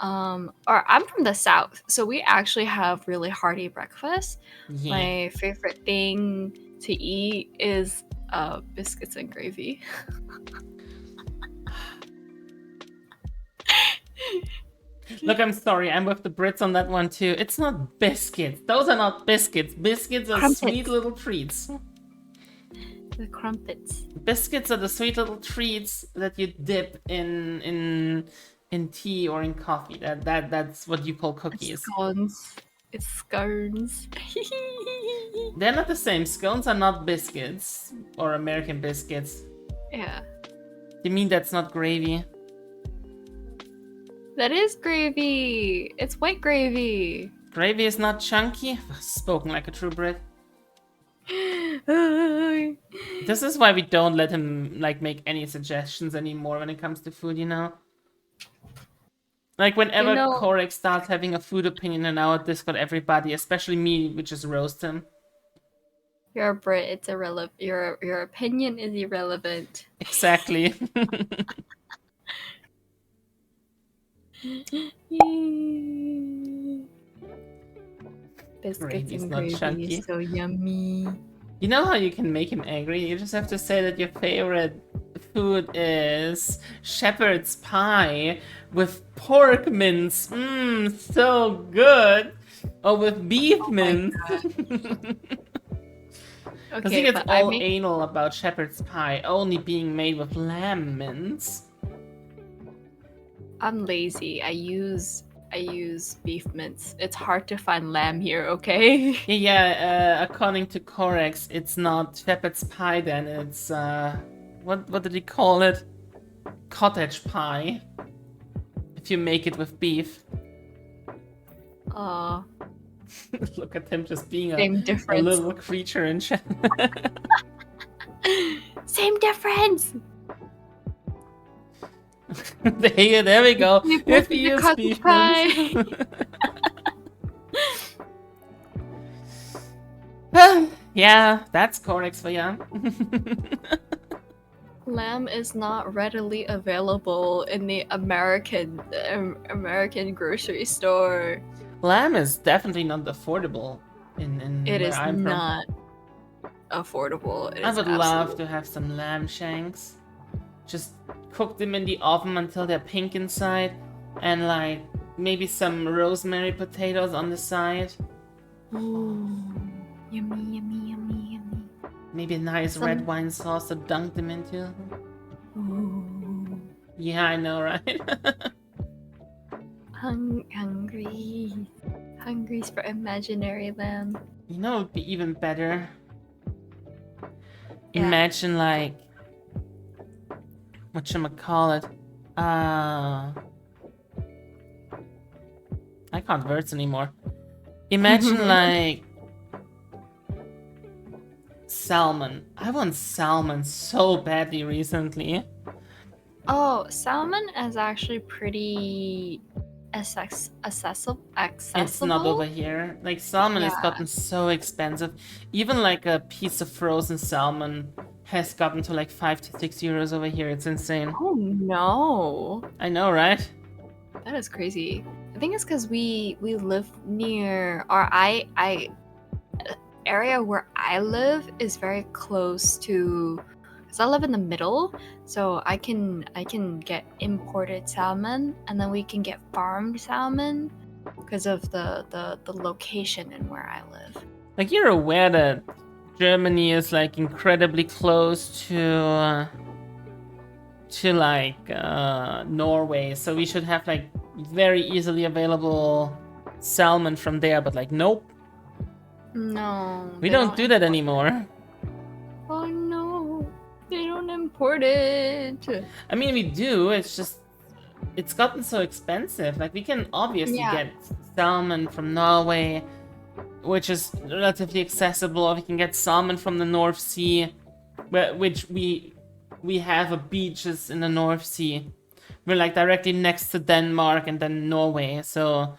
Or I'm from the South, so we actually have really hearty breakfast. Yeah. My favorite thing to eat is biscuits and gravy. Look, I'm sorry, I'm with the Brits on that one too. It's not biscuits. Those are not biscuits. Biscuits are Crumpets. sweet little treats. The crumpets. Biscuits are the sweet little treats that you dip in tea or in coffee. That's what you call cookies. Scones. It's scones. They're not the same. Scones are not biscuits or American biscuits. Yeah. You mean that's not gravy? That is gravy. It's white gravy. Gravy is not chunky? Spoken like a true Brit. This is why we don't let him like make any suggestions anymore when it comes to food, you know? Like whenever You know- Korek starts having a food opinion in our Discord, everybody, especially me, we just roast him. You're a Brit. It's irrelevant. Your opinion is irrelevant. Exactly. Biscuits Gravy's and not gravy chunky. is so yummy. You know how you can make him angry? You just have to say that your favorite food is shepherd's pie with pork mince. Mmm, so good. Or with beef mince. Because he Okay, gets but all anal about shepherd's pie only being made with lamb mince. I'm lazy. I use beef mince. It's hard to find lamb here, okay? According to Corex, it's not shepherd's pie then, it's, what did he call it? Cottage pie. If you make it with beef. Look at him just being Same a difference. little creature in chat. Same difference. There we go. We If both he eat the is cottage beef pie. mince. Yeah, that's Corex for ya. Lamb is not readily available in the American grocery store. Lamb is definitely not affordable in It where is I'm from. not affordable. It I is would love absolute- to have some lamb shanks. Just cook them in the oven until they're pink inside. And like maybe some rosemary potatoes on the side. Ooh, yummy. Maybe a nice Some- red wine sauce to dunk them into. Ooh. Yeah, I know, right? Hungry. Hungry's for imaginary lamb. You know, it'd be even better. Yeah. Imagine like, whatchamacallit? I can't words anymore. Imagine like salmon. I want salmon so badly recently. Oh, salmon is actually pretty accessible. It's not over here. Like salmon has Yeah. gotten so expensive. Even like a piece of frozen salmon has gotten to like 5 to 6 euros over here. It's insane. Oh no, I know, right? that is crazy. I think it's because we live near, or I area where I live is very close to, because I live in the middle, so I can get imported salmon, and then we can get farmed salmon because of the location and where I live. Like you're aware that Germany is like incredibly close to like Norway, so we should have like very easily available salmon from there. But like, nope, No. we they don't do that import anymore. it. Oh no. They don't import it. I mean, we do. It's just it's gotten so expensive. Like, we can obviously Yeah. get salmon from Norway, which is relatively accessible, or we can get salmon from the North Sea, which we have beaches in the North Sea. We're like directly next to Denmark and then Norway, so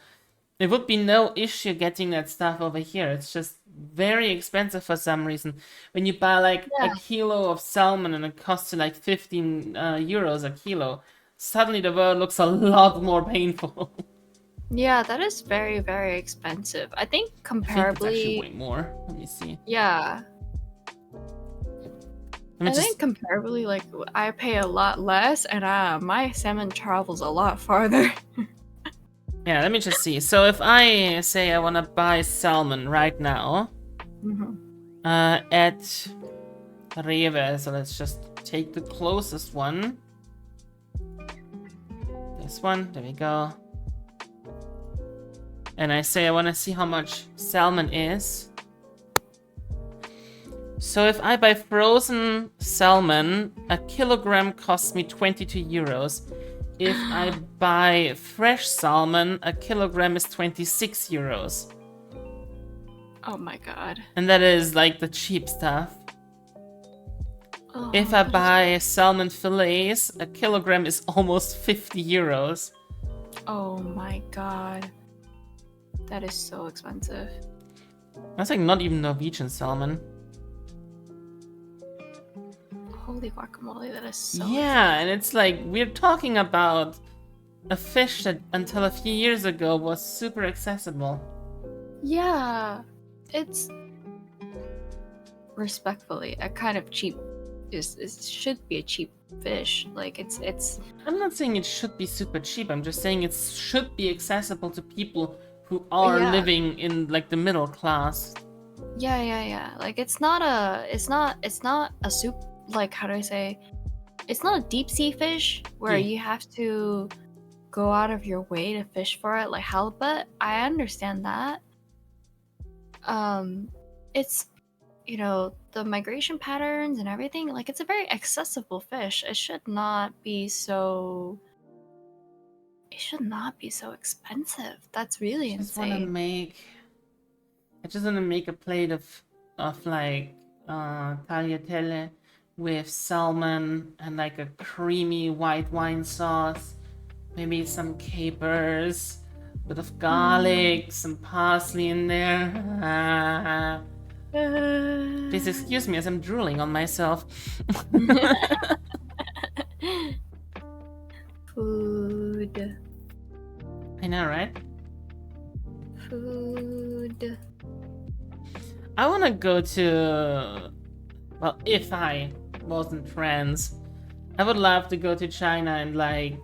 it would be no issue getting that stuff over here. It's just very expensive for some reason. When you buy like a Yeah. kilo of salmon and it costs you like 15 euros a kilo, suddenly the world looks a lot more painful. Yeah, that is very, very expensive. I think I think it's comparably. actually way more. Let me see. Yeah. Let me I just think comparably, like, I pay a lot less, and my salmon travels a lot farther. yeah, let me just see. So if I say I want to buy salmon right now, Mhm. at Rewe, so let's just take the closest one. This one, there we go. And I say I want to see how much salmon is. So if I buy frozen salmon, a kilogram costs me 22 euros. If I buy fresh salmon, a kilogram is 26 euros. Oh my god. And that is like the cheap stuff. Oh, If I that is- buy salmon fillets, a kilogram is almost 50 euros. Oh my god. That is so expensive. That's like not even Norwegian salmon. Holy guacamole, that is so Yeah, and it's like we're talking about a fish that until a few years ago was super accessible. Yeah. It's respectfully a kind of cheap should be a cheap fish. Like it's I'm not saying it should be super cheap. I'm just saying it should be accessible to people who are Yeah. living in like the middle class. yeah. Like it's not a soup, like, how do I say? It's not a deep sea fish where Yeah. you have to go out of your way to fish for it, like halibut. I understand that. It's, the migration patterns and everything, like, it's a very accessible fish. It should not be so expensive. That's really I just want to insane. make a plate of like tagliatelle with salmon and like a creamy white wine sauce, maybe some capers, bit of garlic, some parsley in there. Please excuse me as I'm drooling on myself. Food. I know, right? Food. I want to go to... Well, if I wasn't trans, I would love to go to China and, like,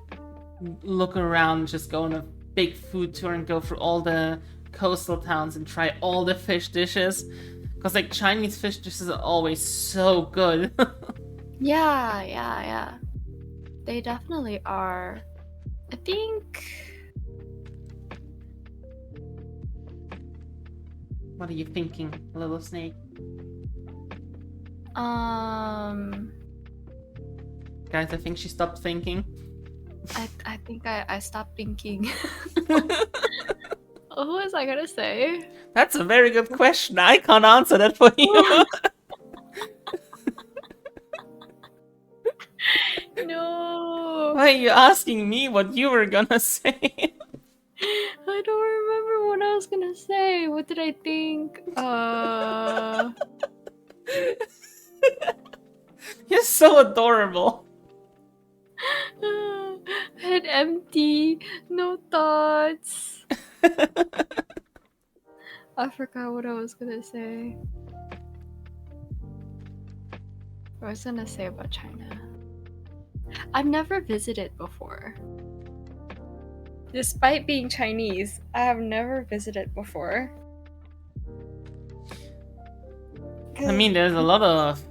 look around, just go on a big food tour and go through all the coastal towns and try all the fish dishes. Because, like, Chinese fish dishes are always so good. Yeah. They definitely are. I think. What are you thinking, little snake? Guys, I think she stopped thinking. I think I stopped thinking. What was I gonna say? That's a very good question. I can't answer that for you. No. Why are you asking me what you were gonna say? I don't remember what I was gonna say. What did I think? You're so adorable. Head empty, no thoughts. I forgot what I was gonna say. What I was gonna say about China. I've never visited before. Despite being Chinese, I have never visited before. I mean, there's a lot of...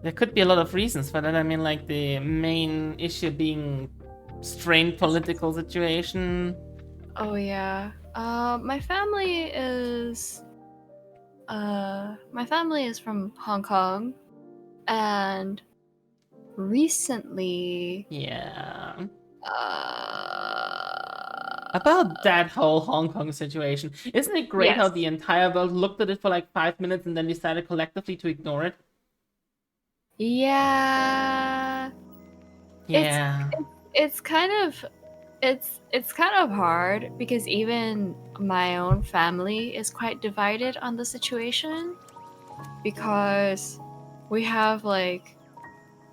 There could be a lot of reasons for that. I mean, like, the main issue being strained political situation. Oh yeah. My family is from Hong Kong, and recently Yeah. uh About that whole Hong Kong situation. Isn't it great how yes. the entire world looked at it for like 5 minutes and then decided collectively to ignore it? Yeah. Yeah. It's kind of it's kind of hard because even my own family is quite divided on the situation, because we have like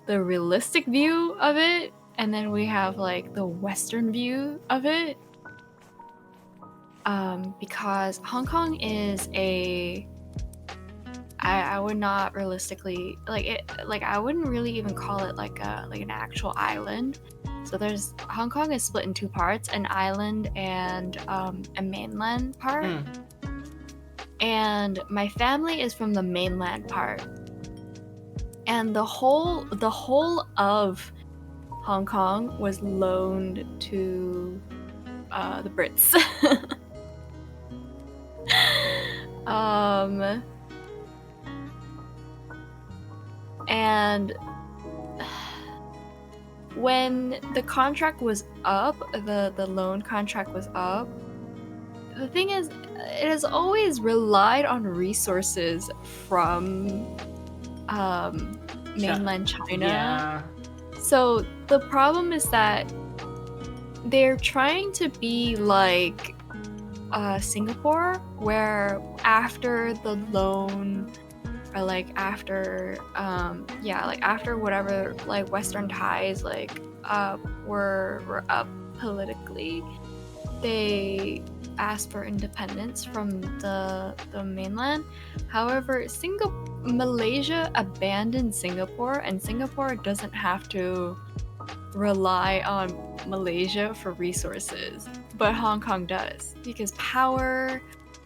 the realistic view of it, and then we have like the Western view of it. Because Hong Kong is I would not realistically like it, like I wouldn't really even call it like an actual island. So there's Hong Kong is split in two parts, an island and a mainland part. And my family is from the mainland part. And the whole of Hong Kong was loaned to the Brits. And when the contract was up, the loan contract was up, the thing is, it has always relied on resources from mainland China. Yeah. So the problem is that they're trying to be like Singapore, where after the loan, or like after after whatever like Western ties like were up politically, they asked for independence from the mainland. However, Malaysia abandoned Singapore, and Singapore doesn't have to rely on Malaysia for resources, but Hong Kong does, because power,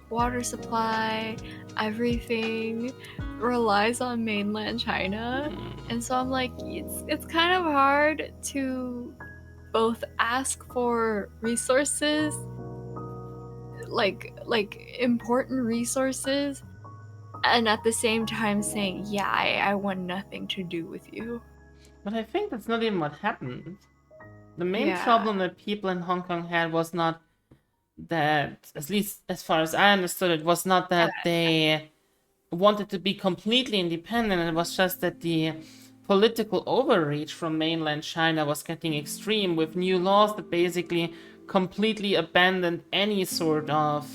water supply, everything relies on mainland China. And so I'm like, it's kind of hard to both ask for resources, like important resources, and at the same time saying, yeah, I want nothing to do with you. But I think that's not even what happened. The main problem that people in Hong Kong had was not that, at least as far as I understood it, was not that they wanted to be completely independent. It was just that the political overreach from mainland China was getting extreme, with new laws that basically completely abandoned any sort of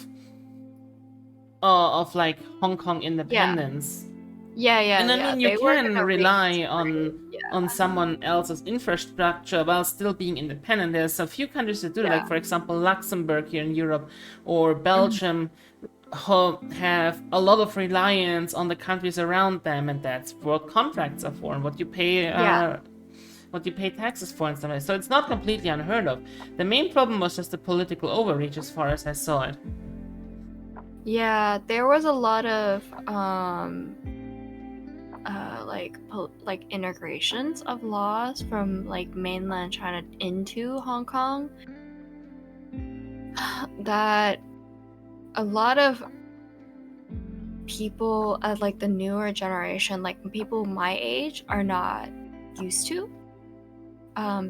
like Hong Kong independence. And I mean, you can rely on someone else's infrastructure while still being independent. There's a few countries that do, like for example Luxembourg here in Europe, or Belgium, who have a lot of reliance on the countries around them, and that's what contracts are for, and what you pay taxes for and stuff like that. So it's not completely unheard of. The main problem was just the political overreach, as far as I saw it. Yeah, there was a lot of like integrations of laws from like mainland China into Hong Kong that a lot of people like the newer generation, like people my age, are not used to,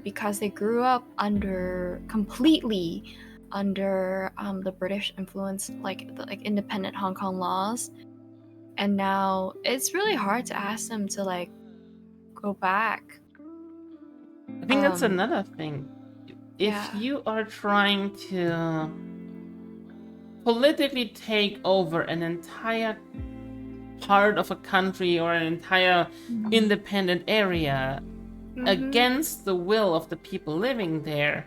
because they grew up completely under the British influence, like independent Hong Kong laws. And now it's really hard to ask them to like go back. I think that's another thing. If you are trying to politically take over an entire part of a country or an entire independent area against the will of the people living there,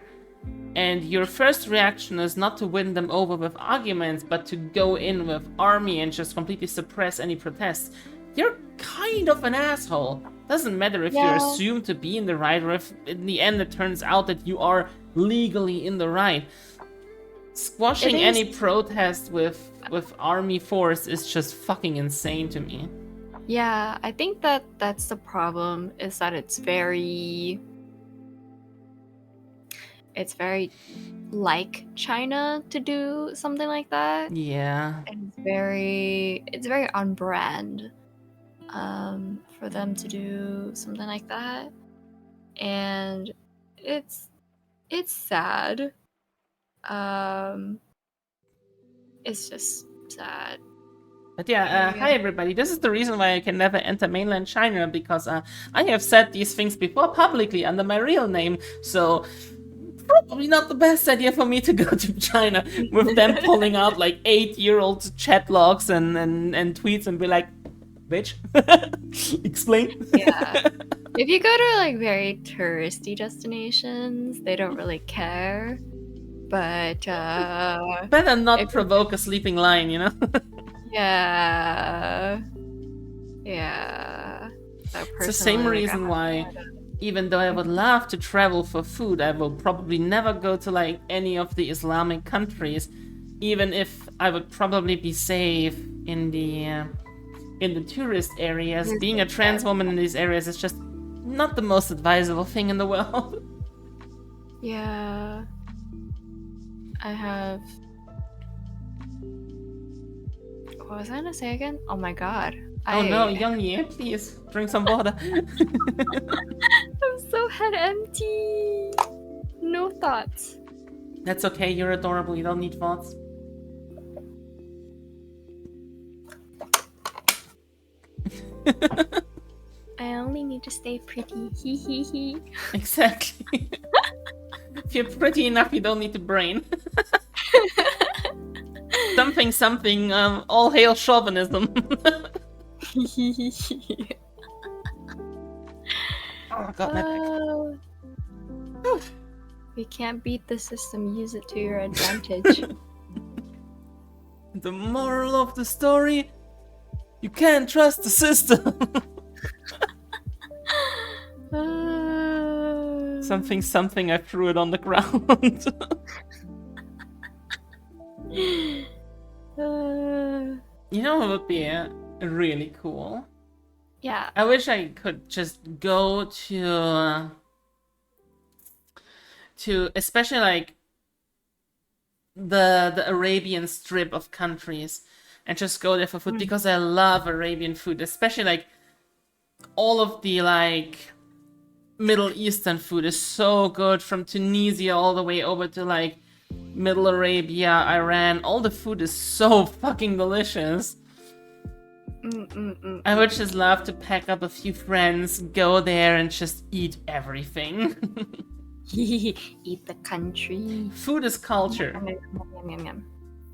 and your first reaction is not to win them over with arguments, but to go in with army and just completely suppress any protests, you're kind of an asshole. Doesn't matter if you're assumed to be in the right, or if in the end it turns out that you are legally in the right. Squashing It is- any protest with army force is just fucking insane to me. Yeah, I think that's the problem, is that it's very like China to do something like that. Yeah. It's very on brand for them to do something like that. And it's sad. It's just sad. But yeah, Yeah. hi everybody. This is the reason why I can never enter mainland China, because I have said these things before publicly under my real name, so probably not the best idea for me to go to China with them pulling out like 8-year-old chat logs and tweets and be like, bitch, explain. Yeah. If you go to like very touristy destinations, they don't really care. But Better not if- provoke a sleeping lion, you know? yeah. So It's the same personally, like, reason why, even though I would love to travel for food, I will probably never go to like any of the Islamic countries, even if I would probably be safe in the tourist areas. Being a trans woman in these areas is just not the most advisable thing in the world. Yeah. I have. What was I gonna say again? Oh my god. Oh no, Young Ye, please drink some water. I'm so head empty. No thoughts. That's okay, you're adorable, you don't need thoughts. I only need to stay pretty. Hee hee hee. Exactly. If you're pretty enough, you don't need to brain. Something, all hail chauvinism. Oh god, my back. You can't beat the system, use it to your advantage. The moral of the story, you can't trust the system. Something, I threw it on the ground. You know what would be really cool? Yeah. I wish I could just go to especially like the Arabian strip of countries and just go there for food, because I love Arabian food, especially like all of the like Middle Eastern food is so good, from Tunisia all the way over to like Middle Arabia, Iran. All the food is so fucking delicious. I would just love to pack up a few friends, go there and just eat everything. Eat the country. Food is culture.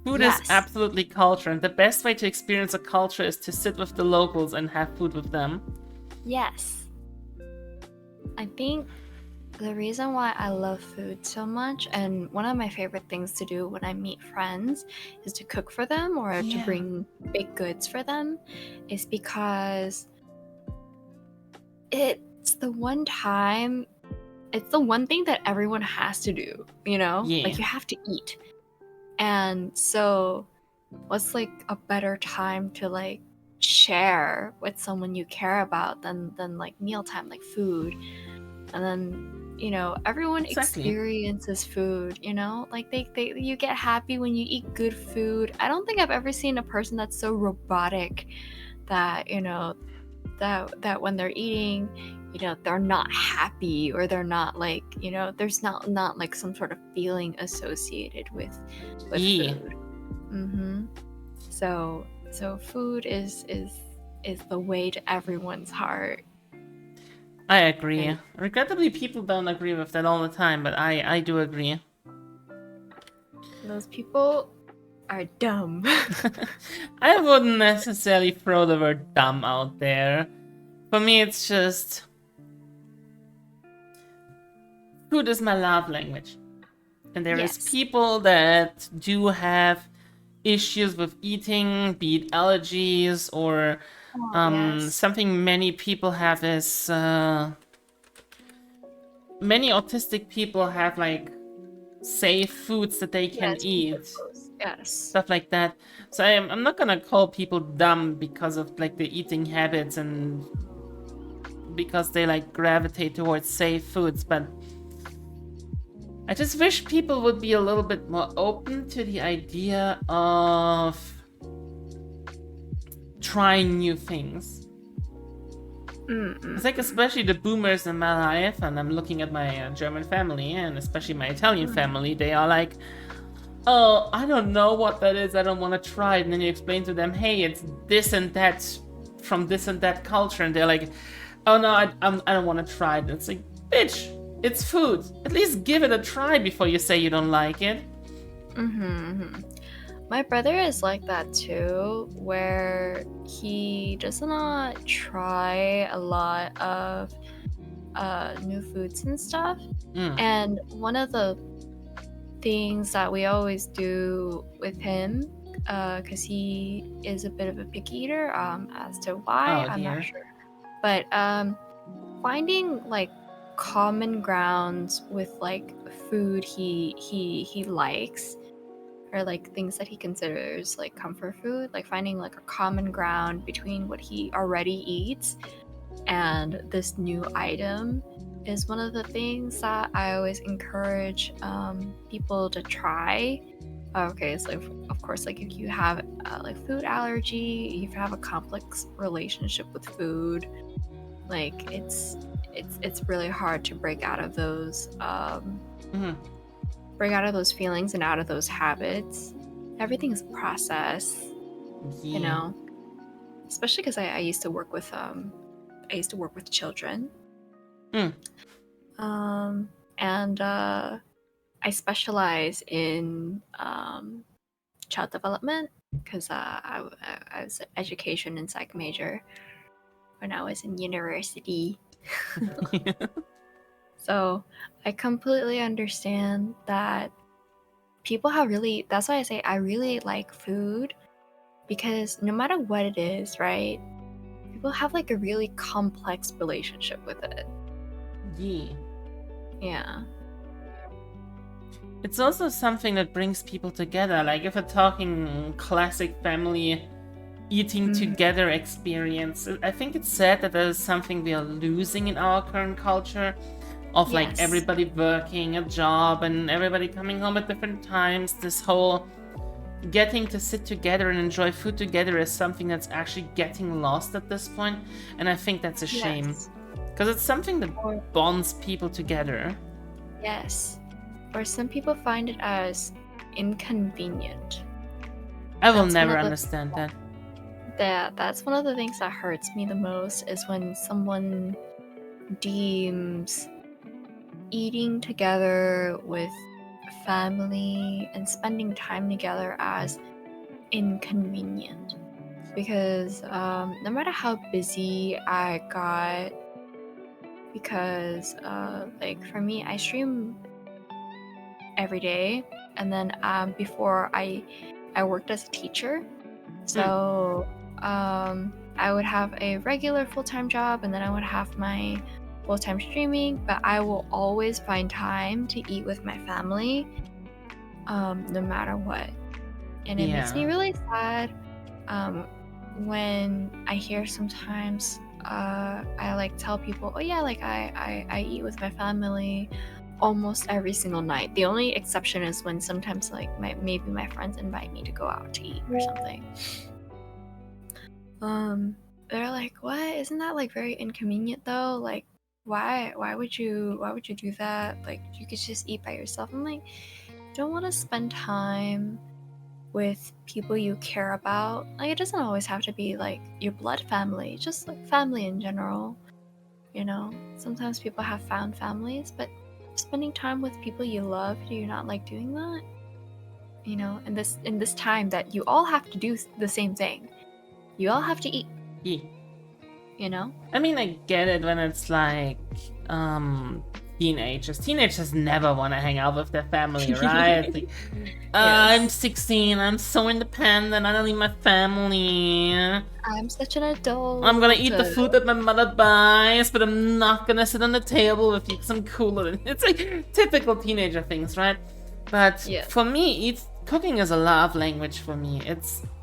Food Yes. is absolutely culture, and the best way to experience a culture is to sit with the locals and have food with them. Yes. I think the reason why I love food so much, and one of my favorite things to do when I meet friends, is to cook for them or to Yeah. bring baked goods for them, is because it's the one thing that everyone has to do, you know? Yeah. Like, you have to eat. And so what's like a better time to like share with someone you care about than like mealtime, like food. And then, you know, everyone Exactly. experiences food, you know? Like they you get happy when you eat good food. I don't think I've ever seen a person that's so robotic that, you know, that when they're eating, you know, they're not happy, or they're not like, you know, there's not like some sort of feeling associated with Yeah. food. So food is the way to everyone's heart. I agree. Regrettably, people don't agree with that all the time, but I do agree. Those people are dumb. I wouldn't necessarily throw the word dumb out there. For me, it's just... food is my love language. And there is Yes. people that do have issues with eating, be it allergies or Yes. something many people have is... many autistic people have like safe foods that they can Yes, eat, yes. stuff like that. So I'm not gonna call people dumb because of like the eating habits and because they like gravitate towards safe foods, but I just wish people would be a little bit more open to the idea of trying new things. It's like especially the boomers in my life, and I'm looking at my German family and especially my Italian family, they are like, oh, I don't know what that is, I don't want to try it. And then you explain to them, hey, it's this and that from this and that culture, and they're like, oh no, I don't want to try it. And it's like, bitch, it's food. At least give it a try before you say you don't like it. My brother is like that too, where he does not try a lot of new foods and stuff. And one of the things that we always do with him, because he is a bit of a picky eater, as to why, I'm not sure. But finding like common grounds with like food he likes, or like things that he considers like comfort food, like finding like a common ground between what he already eats and this new item is one of the things that I always encourage people to try. Okay, so of course, like if you have like food allergy, if you have a complex relationship with food, like it's really hard to break out of those break out of those feelings and out of those habits. Everything is a process, you know. Especially because I used to work with children, and I specialize in child development because I was an education and psych major when I was in university. So I completely understand that people have really, that's why I say I really like food, because no matter what it is, right, people have like a really complex relationship with it. Yeah. It's also something that brings people together. Like if we're talking classic family eating together experience, I think it's sad that that is something we are losing in our current culture of like everybody working a job and everybody coming home at different times. This whole getting to sit together and enjoy food together is something that's actually getting lost at this point, and I think that's a shame, because it's something that bonds people together. Yes. Or some people find it as inconvenient. I will never understand that. That's one of the things that hurts me the most, is when someone deems eating together with family and spending time together as inconvenient. Because no matter how busy I got, because like for me, I stream every day, and then before I worked as a teacher, so I would have a regular full-time job, and then I would have my full-time streaming, but I will always find time to eat with my family, no matter what. And it makes me really sad when I hear sometimes I like tell people, oh yeah, like I eat with my family almost every single night. The only exception is when sometimes like maybe my friends invite me to go out to eat or something. They're like, what? Isn't that like very inconvenient though? Like, why would you do that? Like, you could just eat by yourself. I'm like, you don't want to spend time with people you care about. Like, it doesn't always have to be like your blood family, just like family in general, you know. Sometimes people have found families, but spending time with people you love, do you not like doing that? You know, in this time that you all have to do the same thing, you all have to eat. You know? I mean, I get it when it's like teenagers never want to hang out with their family, right? Like, I'm 16, I'm so independent, I don't need my family, I'm such an adult, I'm gonna eat the food that my mother buys, but I'm not gonna sit on the table with you because I'm cooler. It's like typical teenager things, right? But Yeah. for me, cooking is a love language for me.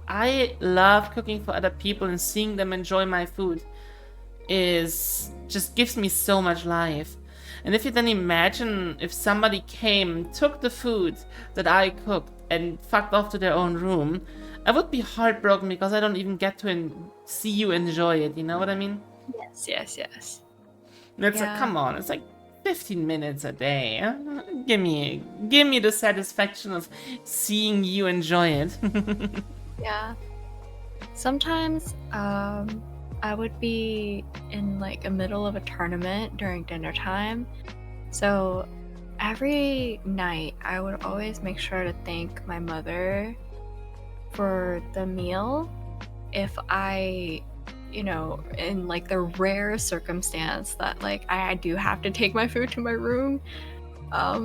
I love cooking for other people and seeing them enjoy my food is just gives me so much life. And if you then imagine if somebody came, took the food that I cooked and fucked off to their own room, I would be heartbroken because I don't even get to see you enjoy it. You know what I mean? Yes. And it's like, Yeah. come on, it's like 15 minutes a day. Give me the satisfaction of seeing you enjoy it. Yeah. Sometimes I would be in like a middle of a tournament during dinner time. So every night I would always make sure to thank my mother for the meal. If I, in like the rare circumstance that like I do have to take my food to my room,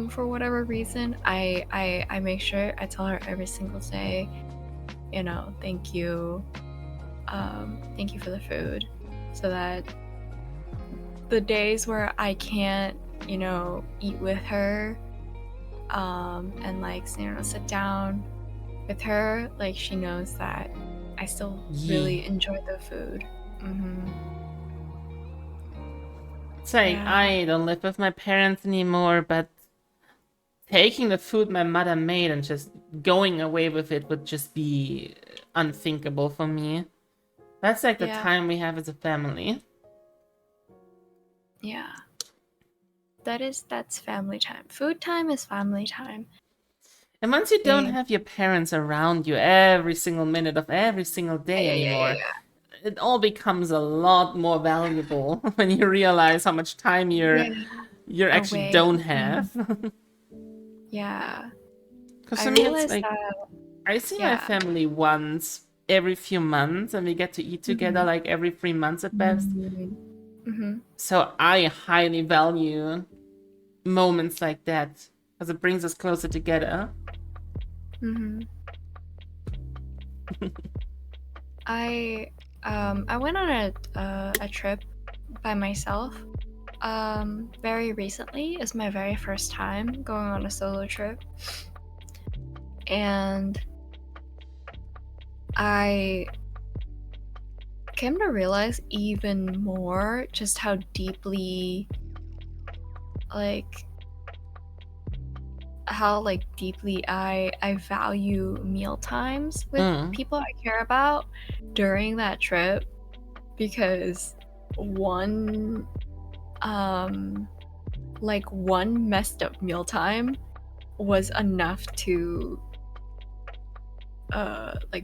for whatever reason, I make sure I tell her every single day, thank you, thank you for the food, so that the days where I can't, eat with her, and like, sit down with her, like she knows that I still really enjoy the food. It's like, Yeah. I don't live with my parents anymore, but taking the food my mother made and just going away with it would just be unthinkable for me. That's like the Yeah. time we have as a family. Yeah. That's family time. Food time is family time. And once you don't have your parents around you every single minute of every single day anymore, it all becomes a lot more valuable when you realize how much time you actually Away. don't have. Yeah. Because I for me, it's realized like that. I see my Yeah. family once every few months, and we get to eat together like every 3 months at best. Mm-hmm. So I highly value moments like that because it brings us closer together. Mm-hmm. I went on a trip by myself very recently. It's my very first time going on a solo trip, and I came to realize even more just how deeply I value meal times with people I care about during that trip, because one messed up mealtime was enough to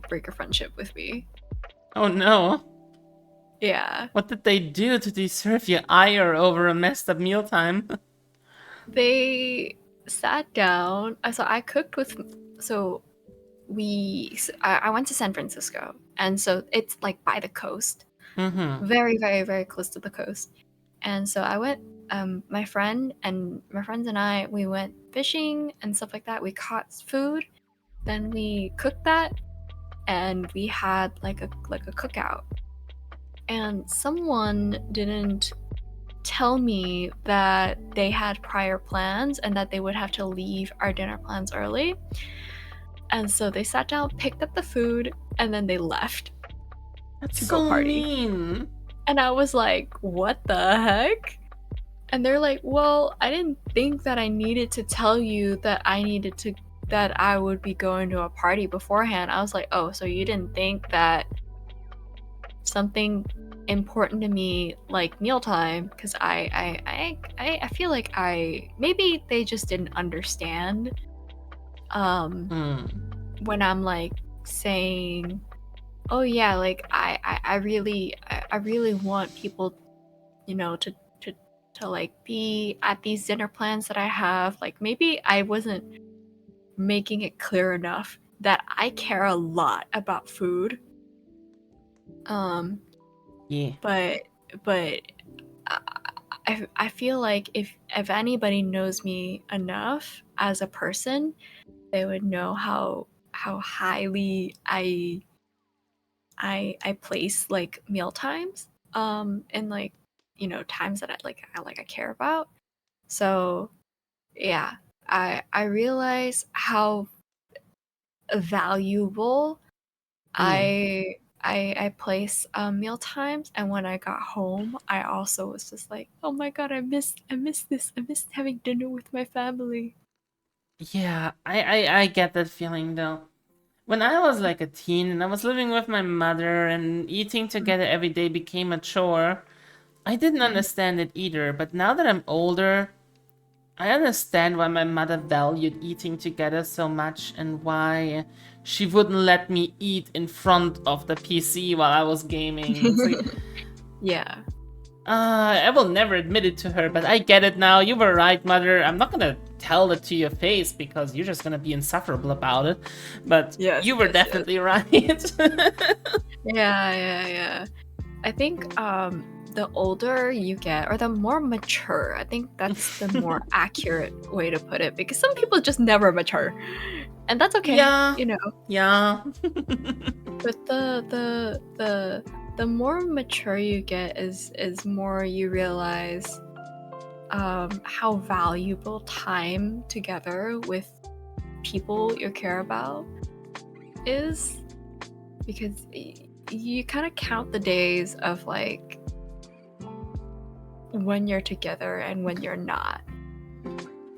break a friendship with me. Oh no. Yeah. What did they do to deserve your ire over a messed up mealtime? They sat down. So I cooked with. So I went to San Francisco, and so it's like by the coast, very, very, very close to the coast. And so I went. My friends and I, we went fishing and stuff like that. We caught food, then we cooked that, and we had like a cookout. And someone didn't tell me that they had prior plans and that they would have to leave our dinner plans early. And so they sat down, picked up the food, and then they left. That's to so go party. mean. And I was like, what the heck? And they're like, well, I didn't think that I needed to tell you that that I would be going to a party beforehand. I was like, oh, so you didn't think that something important to me like mealtime, because I feel like maybe they just didn't understand when I'm like saying, oh yeah, like I really want people, to like be at these dinner plans that I have. Like maybe I wasn't making it clear enough that I care a lot about food. Yeah. But I feel like if anybody knows me enough as a person, they would know how highly I place like meal times, and like, times that I care about. So yeah, I realize how valuable I place meal times, and when I got home, I also was just like, oh my god, I miss this. I miss having dinner with my family. Yeah, I get that feeling though. When I was like a teen and I was living with my mother and eating together every day became a chore, I didn't understand it either. But now that I'm older, I understand why my mother valued eating together so much and why she wouldn't let me eat in front of the PC while I was gaming. It's like, Yeah. I will never admit it to her, but I get it now. You were right, mother. I'm not gonna tell it to your face because you're just gonna be insufferable about it. But Yes, you were yes, definitely right. Yeah. I think the older you get, or the more mature, I think that's the more accurate way to put it, because some people just never mature, and that's okay. Yeah. You know. Yeah. But the more mature you get is more you realize how valuable time together with people you care about is, because you kind of count the days of like when you're together and when you're not.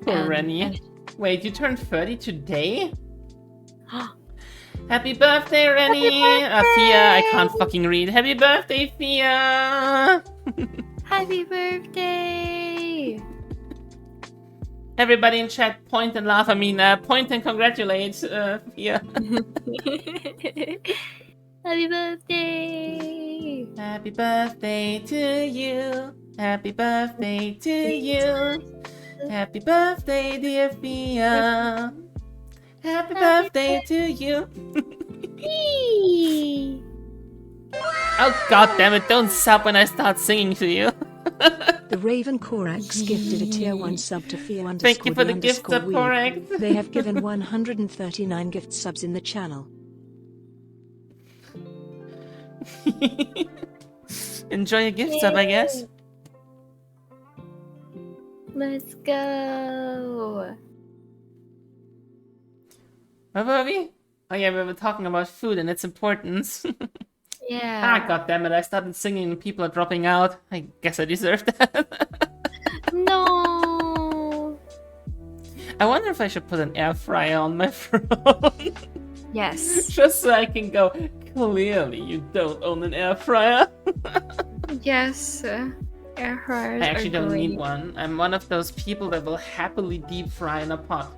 Poor Rennie. Wait, you turned 30 today? Happy birthday, Rennie! Fia, I can't fucking read. Happy birthday, Fia! Happy birthday! Everybody in chat, point and laugh. I mean, point and congratulate, Fia. Happy birthday! Happy birthday to you. Happy birthday to you. Happy birthday, dear Fia. Happy birthday to you. Oh god damn it, don't sub when I start singing to you. The Raven Corax gifted a tier 1 sub to Fia Thank you for the gift sub, _we. Corax. They have given 139 gift subs in the channel. Enjoy your gift sub, I guess. Let's go! Where were we? Oh yeah, we were talking about food and its importance. Yeah. God damn it, I started singing and people are dropping out. I guess I deserve that. No! I wonder if I should put an air fryer on my phone. Yes. Just so I can go, clearly you don't own an air fryer. Yes. Air fryers I actually are don't great. need one. I'm one of those people that will happily deep fry in a pot.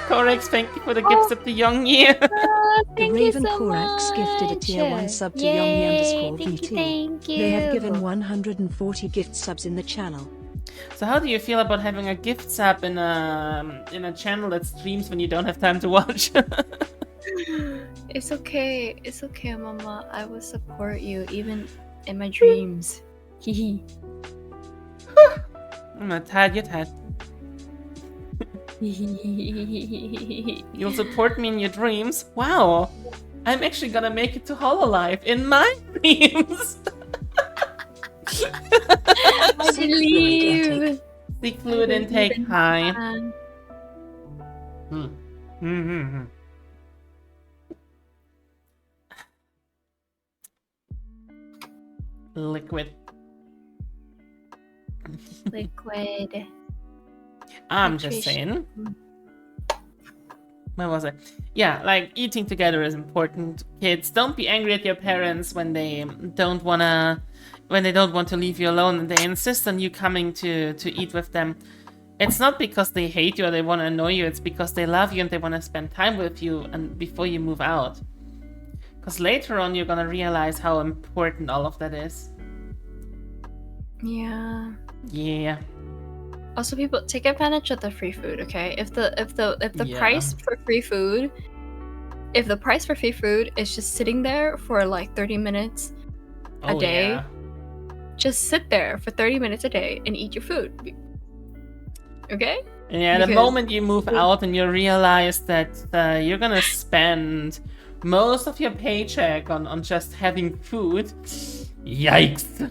Corex, thank you for the gift of the young year. The Thank Raven you so Corax gifted a much. tier 1 sub to Yay, Young_VT. Thank you. They have given 140 gift subs in the channel. So how do you feel about having a gift sub in a channel that streams when you don't have time to watch? It's okay. It's okay, Mama. I will support you even in my dreams. Hehe. I'm not tired, you're tired. You'll support me in your dreams? Wow! I'm actually gonna make it to Hololive in my dreams! I believe. Seek fluid intake high. Liquid. Liquid. I'm just saying. Where was I? Yeah, like eating together is important. Kids, don't be angry at your parents when they don't want to leave you alone and they insist on you coming to eat with them. It's not because they hate you or they want to annoy you, it's because they love you and they want to spend time with you and before you move out. Because later on you're gonna realize how important all of that is. Yeah. Yeah. Also, people take advantage of the free food. Okay, if the Yeah. price for free food, if the price for free food is just sitting there for like 30 minutes a day, Yeah. just sit there for 30 minutes a day and eat your food. Okay? And yeah, the Because- moment you move out and you realize that you're gonna spend most of your paycheck on just having food, yikes.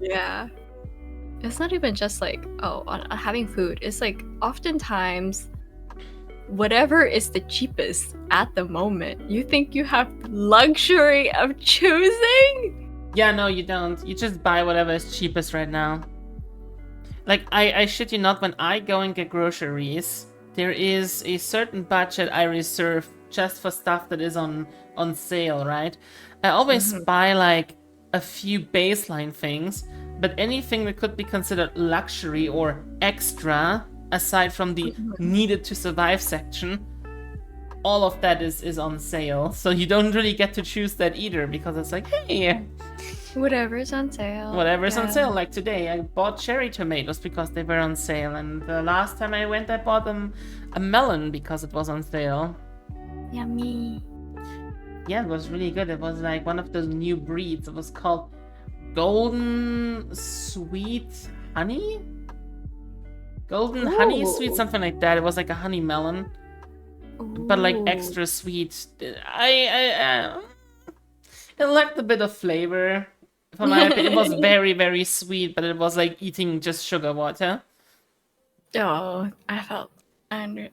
Yeah. it's not even just like, oh, on having food. It's like oftentimes whatever is the cheapest at the moment. You think you have the luxury of choosing? Yeah, no, you don't. You just buy whatever is cheapest right now. Like, I shit you not, when I go and get groceries, there is a certain budget I reserve just for stuff that is on sale, right? I always buy like a few baseline things, but anything that could be considered luxury or extra, aside from the needed to survive section, all of that is on sale. So you don't really get to choose that either, because it's like, hey, Whatever's on sale. whatever's on Yeah. sale. Like today, I bought cherry tomatoes because they were on sale, and the last time I went, I bought a melon because it was on sale. Yummy. Yeah, it was really good. It was like one of those new breeds. It was called Golden Sweet Honey? Golden Honey Sweet, Ooh. something like that. It was like a honey melon, but like Ooh. extra sweet. It lacked a bit of flavor. For my opinion, it was very, very sweet, but it was like eating just sugar water. Oh, I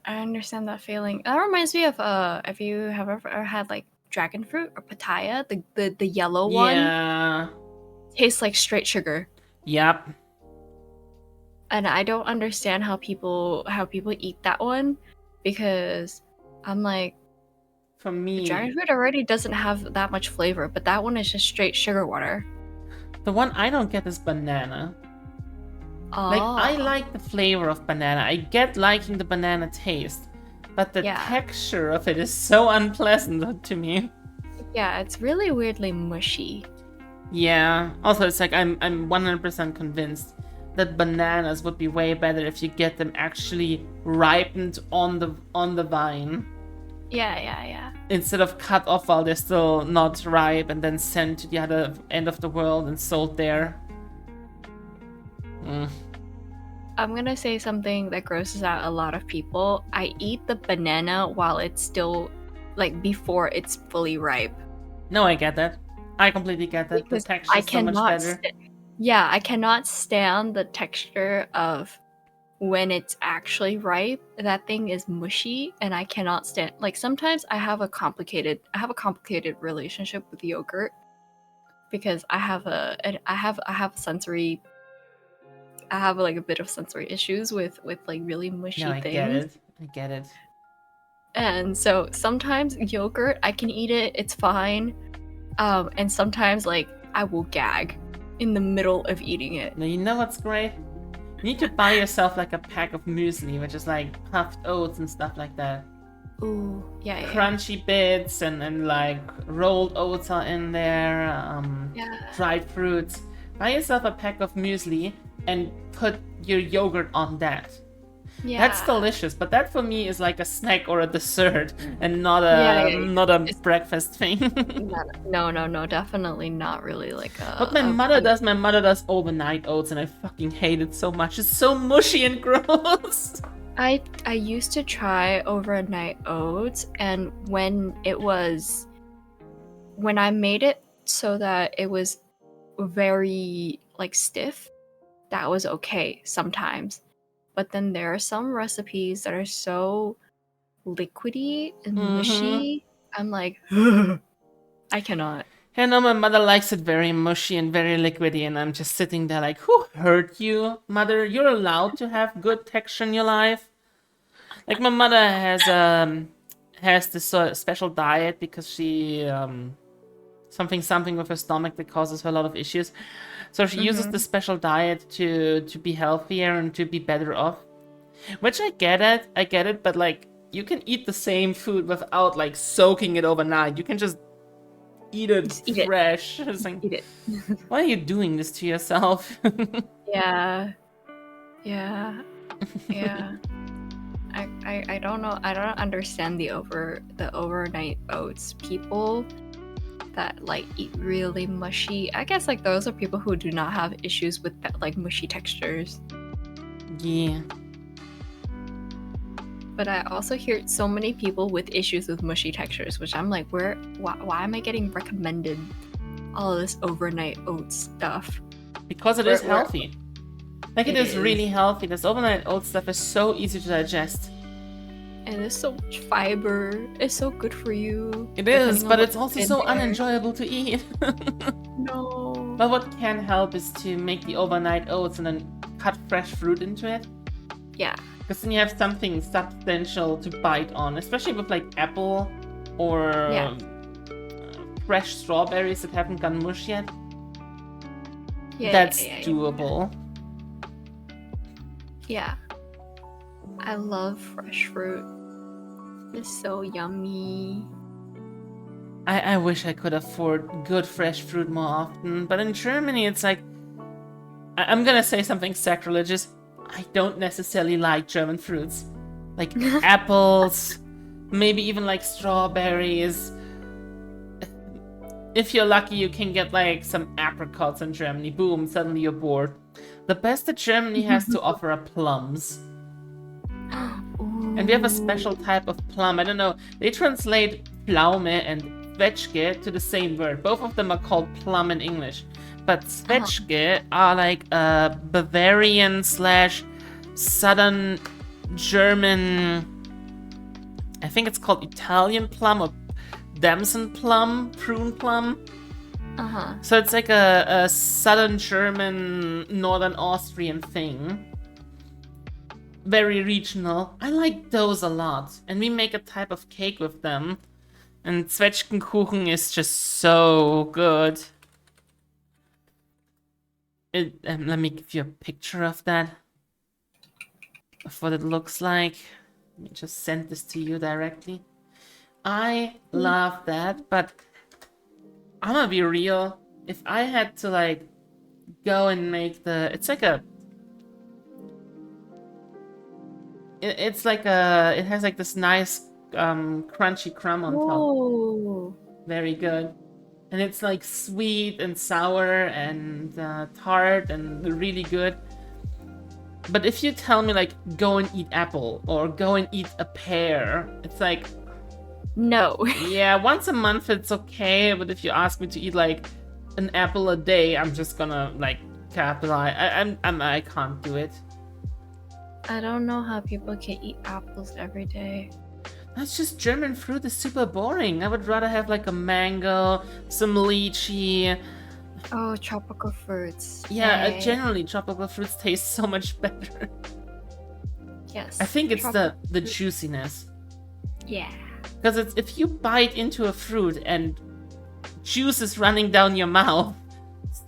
understand that feeling. That reminds me of if you have ever had like dragon fruit or pitaya, the yellow one Yeah. tastes like straight sugar. Yep. And I don't understand how people eat that one, because I'm like, For me, dragon fruit already doesn't have that much flavor, but that one is just straight sugar water. the one I don't get is banana. Like, I like the flavor of banana. I get liking the banana taste, but the Yeah. texture of it is so unpleasant to me. Yeah, it's really weirdly mushy. Yeah. Also, it's like I'm 100% convinced that bananas would be way better if you get them actually ripened on the vine, Yeah. instead of cut off while they're still not ripe and then sent to the other end of the world and sold there. I'm gonna say something that grosses out a lot of people. I eat the banana while it's still, like, before it's fully ripe. No, I get that. I completely get that. The Because texture I is so much cannot better. yeah, I cannot stand the texture of when it's actually ripe. That thing is mushy, and I cannot stand, like, sometimes I have a complicated relationship with yogurt, because I have sensory, I have like a bit of sensory issues with like really mushy No, I things. get it. I get it. And so sometimes yogurt, I can eat it, it's fine. And sometimes, like, I will gag in the middle of eating it. Now, you know what's great? You need to buy yourself like a pack of muesli, which is like puffed oats and stuff like that. Ooh, yeah. Crunchy bits and like rolled oats are in there. Yeah. Dried fruits. Buy yourself a pack of muesli and put your yogurt on that. Yeah. That's delicious, but that for me is like a snack or a dessert and not a Yeah. not a It's- breakfast thing. No, definitely not really like a. What my mother does overnight oats, and I fucking hate it so much. It's so mushy and gross. I used to try overnight oats, and when I made it so that it was very like stiff, that was okay sometimes. But then there are some recipes that are so liquidy and mushy. I'm like, I cannot. I know my mother likes it very mushy and very liquidy, and I'm just sitting there like, who hurt you, mother? You're allowed to have good texture in your life. Like, my mother has this sort of special diet because she something with her stomach that causes her a lot of issues. So she uses this special diet to be healthier and to be better off. Which I get it, but like, you can eat the same food without like soaking it overnight. You can just eat it eat it. fresh. It's like, Eat it. why are you doing this to yourself? Yeah. I don't know. I don't understand the overnight oats people that like eat really mushy. I guess like those are people who do not have issues with that, like mushy textures. Yeah. But I also hear so many people with issues with mushy textures, which I'm like, why am I getting recommended all of this overnight oats stuff? Because it is Where- healthy. Like, it It is really is. healthy. This overnight oat stuff is so easy to digest. And there's so much fiber. It's so good for you. It is, depending on but what's it's also in so there. unenjoyable to eat. No. But what can help is to make the overnight oats and then cut fresh fruit into it. Yeah. Because then you have something substantial to bite on, especially with like apple or Yeah. fresh strawberries that haven't gone mush yet. Yeah. That's yeah. doable. Yeah. I love fresh fruit. It's so yummy. I wish I could afford good fresh fruit more often, but in Germany it's like, I'm gonna say something sacrilegious. I don't necessarily like German fruits. Like apples, maybe even like strawberries. If you're lucky, you can get like some apricots in Germany. Boom, suddenly you're bored. The best that Germany has to offer are plums. And we have a special type of plum. I don't know. They translate Pflaume and Zwetschge to the same word. Both of them are called plum in English. But Zwetschge are like a Bavarian slash southern German. I think it's called Italian plum or damson plum, prune plum. Uh-huh. So it's like a southern German, northern Austrian thing. Very regional. I like those a lot. And we make a type of cake with them. And Zwetschgenkuchen is just so good. Let me give you a picture of that. Of what it looks like. Let me just send this to you directly. I love that, but I'm gonna be real. If I had to like go and make the, it's like a, it's like a, it has like this nice crunchy crumb on top. Oh. Very good. And it's like sweet and sour and tart and really good. But if you tell me like go and eat apple or go and eat a pear, it's like, No. yeah, once a month it's okay, but if you ask me to eat like an apple a day, I'm just gonna like capitalize. I can't do it. I don't know how people can eat apples every day. That's just German fruit is super boring. I would rather have like a mango, some lychee. Oh, tropical fruits. Yeah, Yay. generally tropical fruits taste so much better. Yes. I think it's tropical the fruit. juiciness. Yeah. Because it's if you bite into a fruit and juice is running down your mouth,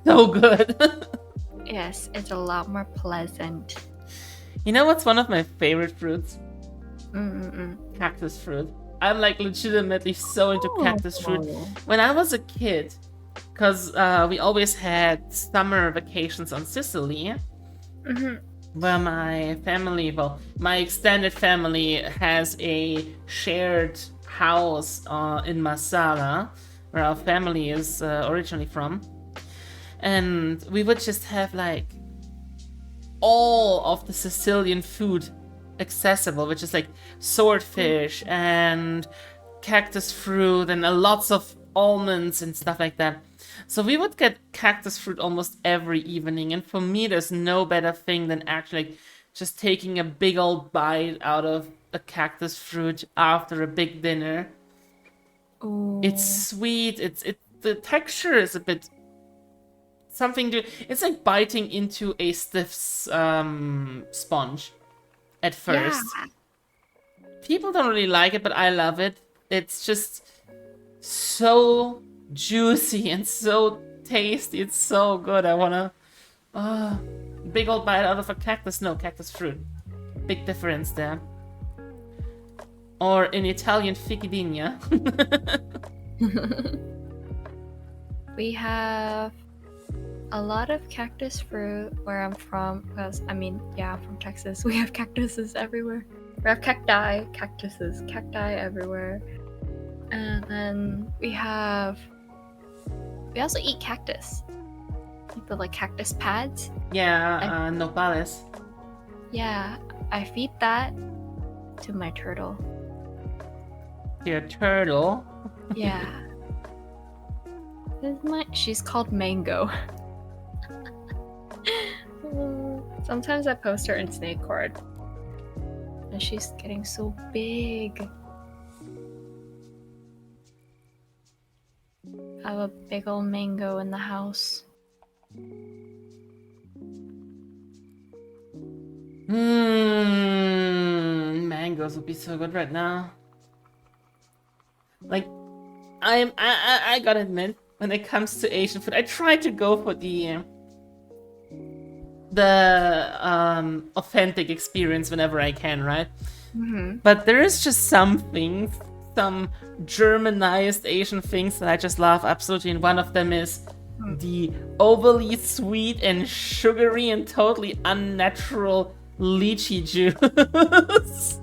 so good. Yes, it's a lot more pleasant. You know what's one of my favorite fruits? Mm-mm-mm. Cactus fruit. I'm like legitimately so into cactus fruit. Oh. When I was a kid, because we always had summer vacations on Sicily, where my family, well, my extended family has a shared house in Marsala, where our family is originally from. And we would just have like all of the Sicilian food accessible, which is like swordfish and cactus fruit and lots of almonds and stuff like that. So we would get cactus fruit almost every evening, and for me there's no better thing than actually like just taking a big old bite out of a cactus fruit after a big dinner. Ooh. It's sweet, the texture is a bit something to, it's like biting into a stiff sponge at first. Yeah. People don't really like it, but I love it. It's just so juicy and so tasty. It's so good. I wanna big old bite out of a cactus. No, cactus fruit. Big difference there. Or in Italian, ficcidinha. We have a lot of cactus fruit where I'm from, because I'm from Texas. We have cactuses everywhere. We have cacti everywhere. And then we also eat cactus. Like the cactus pads. Yeah, nopales. Yeah, I feed that to my turtle. Your turtle. Yeah. She's called Mango. Sometimes I post her in snake cord. And she's getting so big. I have a big old mango in the house. Mangoes would be so good right now. Like, I gotta admit, when it comes to Asian food, I try to go for the authentic experience whenever I can, right? But there is just some things, some Germanized Asian things that I just love absolutely, and one of them is the overly sweet and sugary and totally unnatural lychee juice.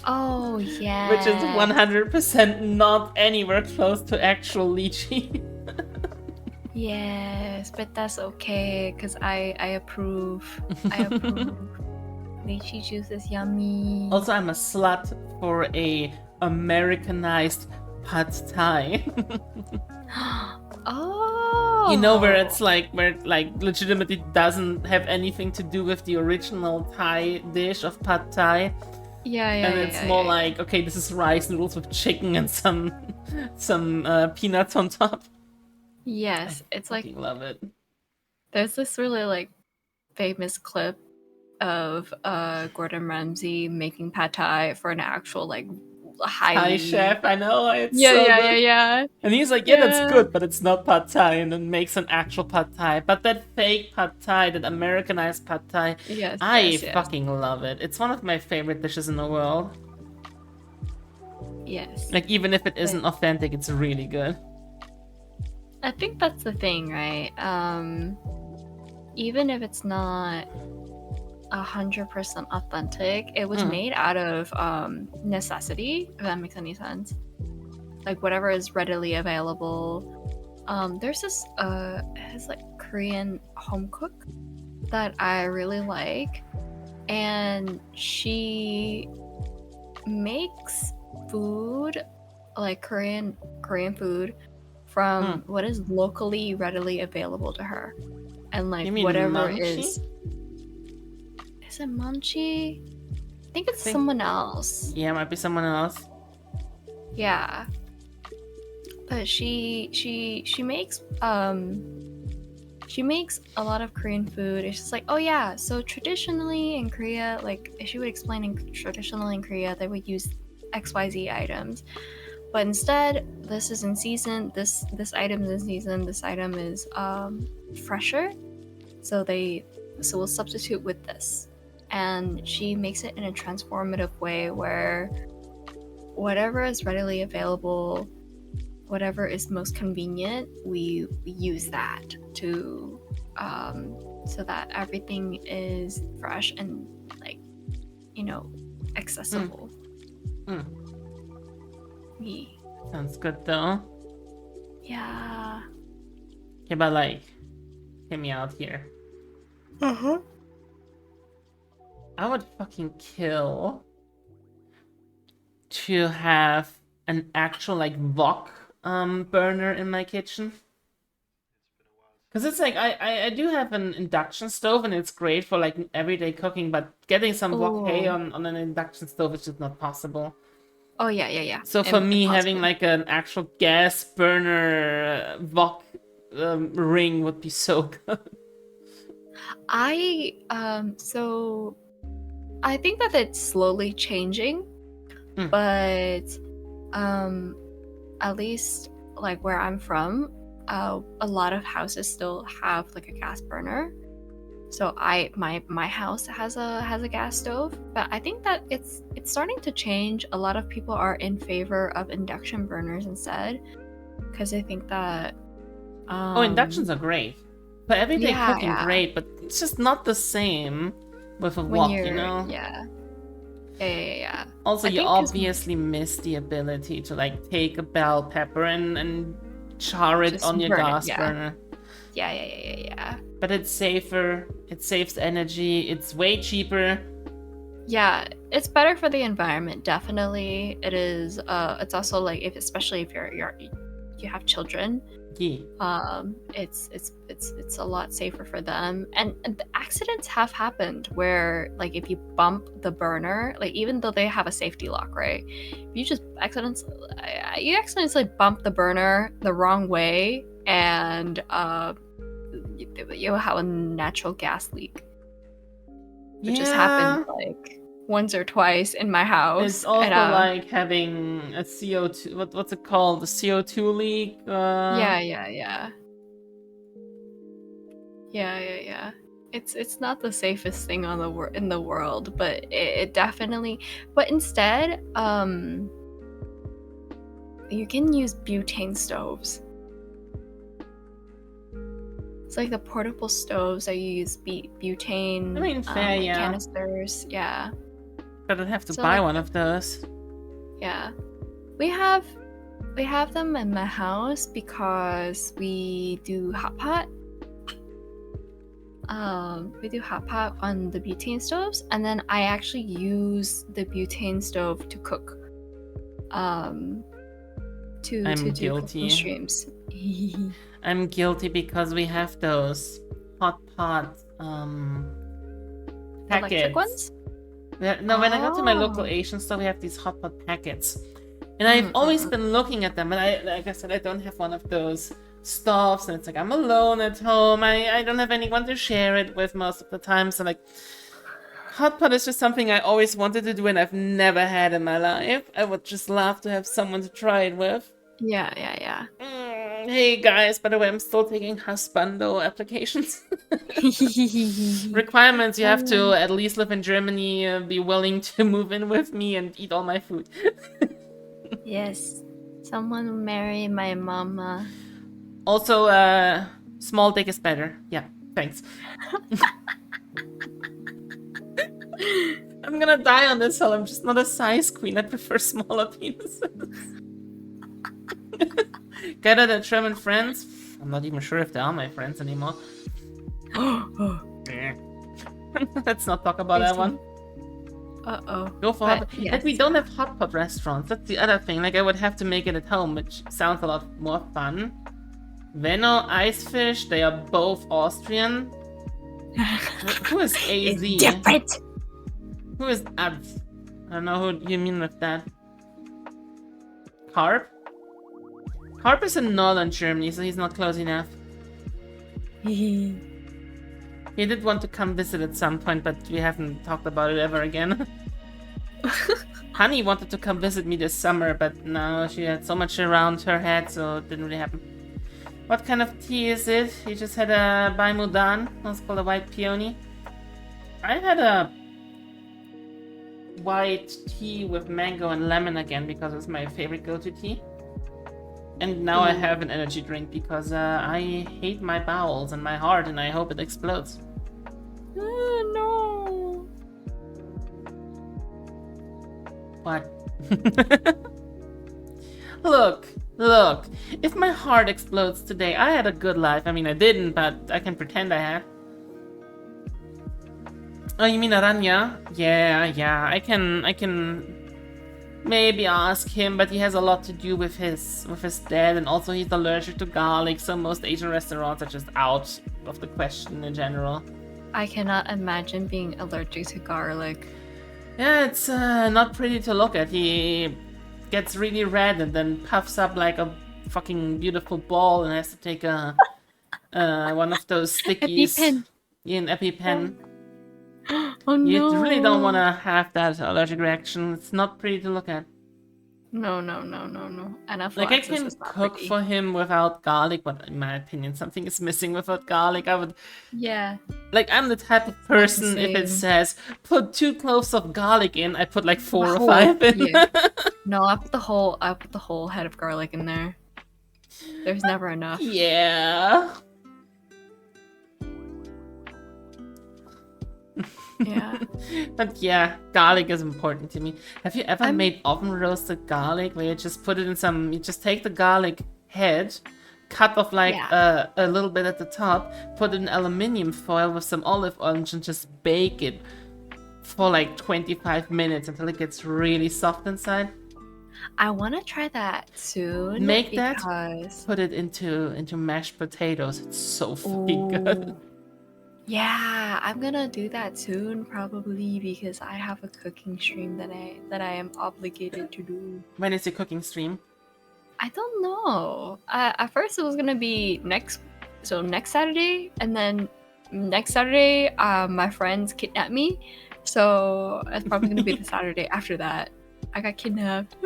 Oh, yeah. Which is 100% not anywhere close to actual lychee. Yes, but that's okay, because I approve. I approve. Lychee juice is yummy. Also, I'm a slut for a Americanized pad thai. Oh. You know, where it's like, where it like legitimately doesn't have anything to do with the original Thai dish of pad thai. Yeah, And it's more like, okay, this is rice noodles with chicken and some peanuts on top. Yes, it's I like fucking love it. there's this really like famous clip of Gordon Ramsay making pad thai for an actual like Thai highly chef, I know, it's yeah, so yeah, good. yeah. And he's like, yeah, Yeah. that's good, but it's not pad thai, and then makes an actual pad thai. But that fake pad thai, that Americanized pad thai, Yes, I yes, yes. fucking love it. It's one of my favorite dishes in the world. Yes. Like, even if it isn't authentic, it's really good. I think that's the thing, right? Even if it's not 100% authentic, it was made out of necessity, if that makes any sense. Like whatever is readily available. There's this it's like Korean home cook that I really like, and she makes food like Korean food from what is locally readily available to her, and like You mean whatever Munchie? is it Munchie? I think it's someone else. Yeah, it might be someone else. Yeah, but she makes she makes a lot of Korean food. It's just like, oh yeah, so traditionally in Korea, like she would explain, traditionally in Korea they would use XYZ items, but instead this is in season, this item is in season, this item is fresher, so we'll substitute with this. And she makes it in a transformative way where whatever is readily available, whatever is most convenient, we use that to so that everything is fresh and like, you know, accessible. Yeah. Sounds good though. Yeah. Okay, but like, hear me out here. I would fucking kill to have an actual like wok burner in my kitchen. Because it's like, I do have an induction stove and it's great for like everyday cooking, but getting some wok hay on an induction stove is just not possible. Oh yeah. So for me, having like an actual gas burner wok ring would be so good. So I think that it's slowly changing, but at least like where I'm from, a lot of houses still have like a gas burner. So my house has a gas stove, but I think that it's starting to change. A lot of people are in favor of induction burners instead, because I think that Inductions are great. For everyday Yeah, cooking, yeah. great, but it's just not the same with a when wok, you're you know? yeah. Also, I you think 'cause- obviously miss the ability to like take a bell pepper and char it Just on your burn it, gas yeah. burner. Yeah. But it's safer, it saves energy, it's way cheaper. Yeah, it's better for the environment. Definitely, it is. It's also like especially if you have children, Yeah. It's a lot safer for them, and the accidents have happened where like if you bump the burner, like even though they have a safety lock, right? You just accidentally bump the burner the wrong way, and you'll have a natural gas leak, which has happened like once or twice in my house. It's also and, like having a CO2. What's it called? The CO2 leak. yeah. It's not the safest thing on in the world, but it definitely. But instead, you can use butane stoves. It's like the portable stoves that you use butane. I mean, fair, yeah. Canisters, yeah. But I'd have to So, buy like, one of those. Yeah, we have them in my house because we do hot pot. We do hot pot on the butane stoves, and then I actually use the butane stove to cook. I'm To do guilty. cooking streams. I'm guilty because we have those hot pot packets. Electric ones? No, when I go to my local Oh. Asian store, we have these hot pot packets. And I've always been looking at them, and like I said, I don't have one of those stoves, and it's like I'm alone at home. I don't have anyone to share it with most of the time, so like hot pot is just something I always wanted to do and I've never had in my life. I would just love to have someone to try it with. Yeah. Hey guys, by the way, I'm still taking husbando applications. Requirements: you have to at least live in Germany, be willing to move in with me, and eat all my food. Yes. Someone will marry my mama. Also, small dick is better. Yeah, thanks. I'm gonna die on this hill. I'm just not a size queen. I prefer smaller penises. Gather the German friends. I'm not even sure if they are my friends anymore. Let's not talk about that one. Uh-oh. Go for But, hot. yes. Like, we don't have hot pot restaurants. That's the other thing. Like, I would have to make it at home, which sounds a lot more fun. Venno, Icefish, they are both Austrian. Who is AZ? It's different. Who is Adv? I don't know who you mean with that. Carp? Carp is in northern Germany, so he's not close enough. He did want to come visit at some point, but we haven't talked about it ever again. Honey wanted to come visit me this summer, but no, she had so much around her head, so it didn't really happen. What kind of tea is it? You just had a Baimudan. It's called a white peony. I had a white tea with mango and lemon again because it's my favorite go-to tea. And now I have an energy drink because I hate my bowels and my heart and I hope it explodes. No. What? Look. If my heart explodes today, I had a good life. I mean, I didn't, but I can pretend I had. Oh, you mean Aranya? Yeah. I can maybe ask him, but he has a lot to do with his dad, and also he's allergic to garlic, so most Asian restaurants are just out of the question in general. I cannot imagine being allergic to garlic. Yeah, it's not pretty to look at. He gets really red and then puffs up like a fucking beautiful ball and has to take a one of those stickies. EpiPen. Yeah, an EpiPen. Oh no. You really don't want to have that allergic reaction. It's not pretty to look at. No. Anaphylaxis Like, I can is not cook pretty. for him without garlic, but in my opinion, something is missing without garlic. I would... Yeah. Like, I'm the type of person, if it Same. says, put 2 cloves of garlic in, I put like 4 or 5 in. Yeah. No, I put the whole head of garlic in there. There's never enough. Yeah. Yeah. But yeah, garlic is important to me. Have you ever I'm- made oven roasted garlic where you just put it in some... You just take the garlic head, cut off like Yeah. a little bit at the top, put it in aluminium foil with some olive oil and just bake it for like 25 minutes until it gets really soft inside? I want to try that soon. Make that, because... put it into mashed potatoes. It's so fucking good. Ooh. Yeah, I'm gonna do that soon, probably because I have a cooking stream that I am obligated to do. When is your cooking stream? I don't know. At first, it was gonna be next Saturday, and then next Saturday, my friends kidnapped me, so it's probably gonna be the Saturday after that. I got kidnapped.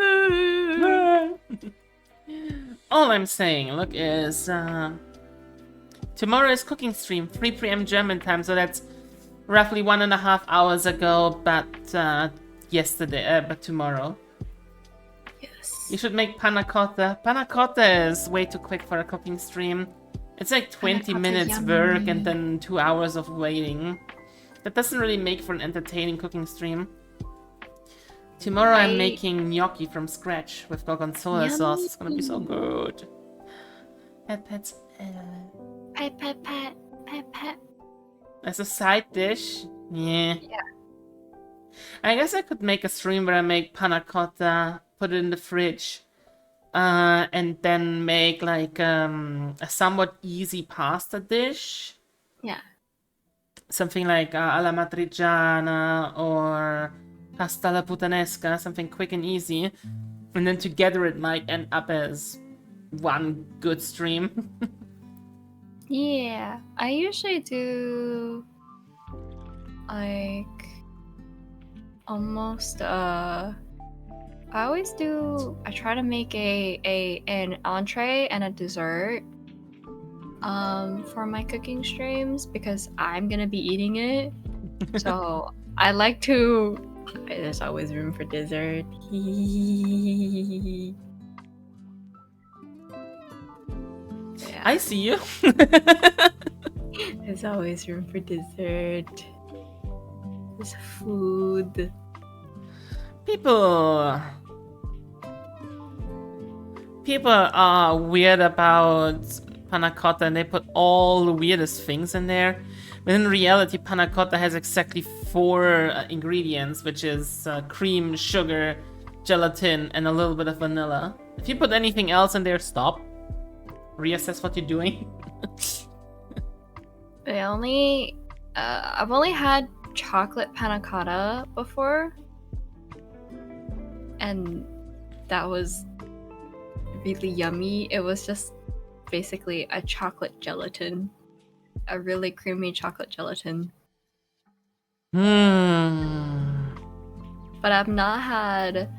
All I'm saying, look, is tomorrow is cooking stream, 3 p.m. German time, so that's roughly 1.5 hours ago, but yesterday, but tomorrow. Yes. You should make panna cotta. Panna cotta is way too quick for a cooking stream. It's like 20 cotta, minutes yummy. work and then 2 hours of waiting. That doesn't really make for an entertaining cooking stream. Tomorrow I'm making gnocchi from scratch with gorgonzola sauce. It's gonna be so good. Pet. Pet. As a side dish? Yeah. Yeah. I guess I could make a stream where I make panna cotta, put it in the fridge, and then make like a somewhat easy pasta dish. Yeah. Something like alla matriciana or pasta alla puttanesca, something quick and easy. And then together it might end up as one good stream. Yeah, I usually do like almost I try to make an entree and a dessert for my cooking streams because I'm gonna be eating it. So I like to there's always room for dessert. Yeah. I see you. There's always room for dessert. There's food. People are weird about panna cotta and they put all the weirdest things in there. But in reality, panna cotta has exactly 4 ingredients, which is cream, sugar, gelatin, and a little bit of vanilla. If you put anything else in there, stop. Reassess what you're doing. I've only had chocolate panna cotta before, and that was really yummy. It was just basically a chocolate gelatin, a really creamy chocolate gelatin. But I've not had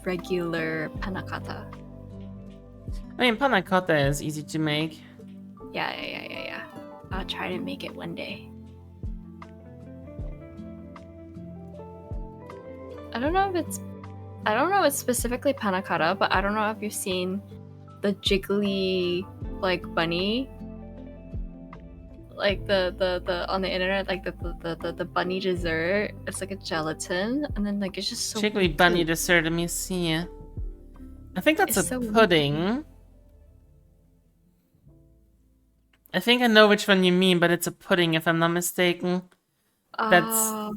regular panna cotta. I mean, panna cotta is easy to make. Yeah. I'll try to make it one day. I don't know if it's specifically panna cotta, but I don't know if you've seen the jiggly like bunny, like the on the internet, like the bunny dessert. It's like a gelatin, and then like it's just so Jiggly bunny dessert. Let me see. I think that's It's a so pudding. I think I know which one you mean, but it's a pudding if I'm not mistaken. That's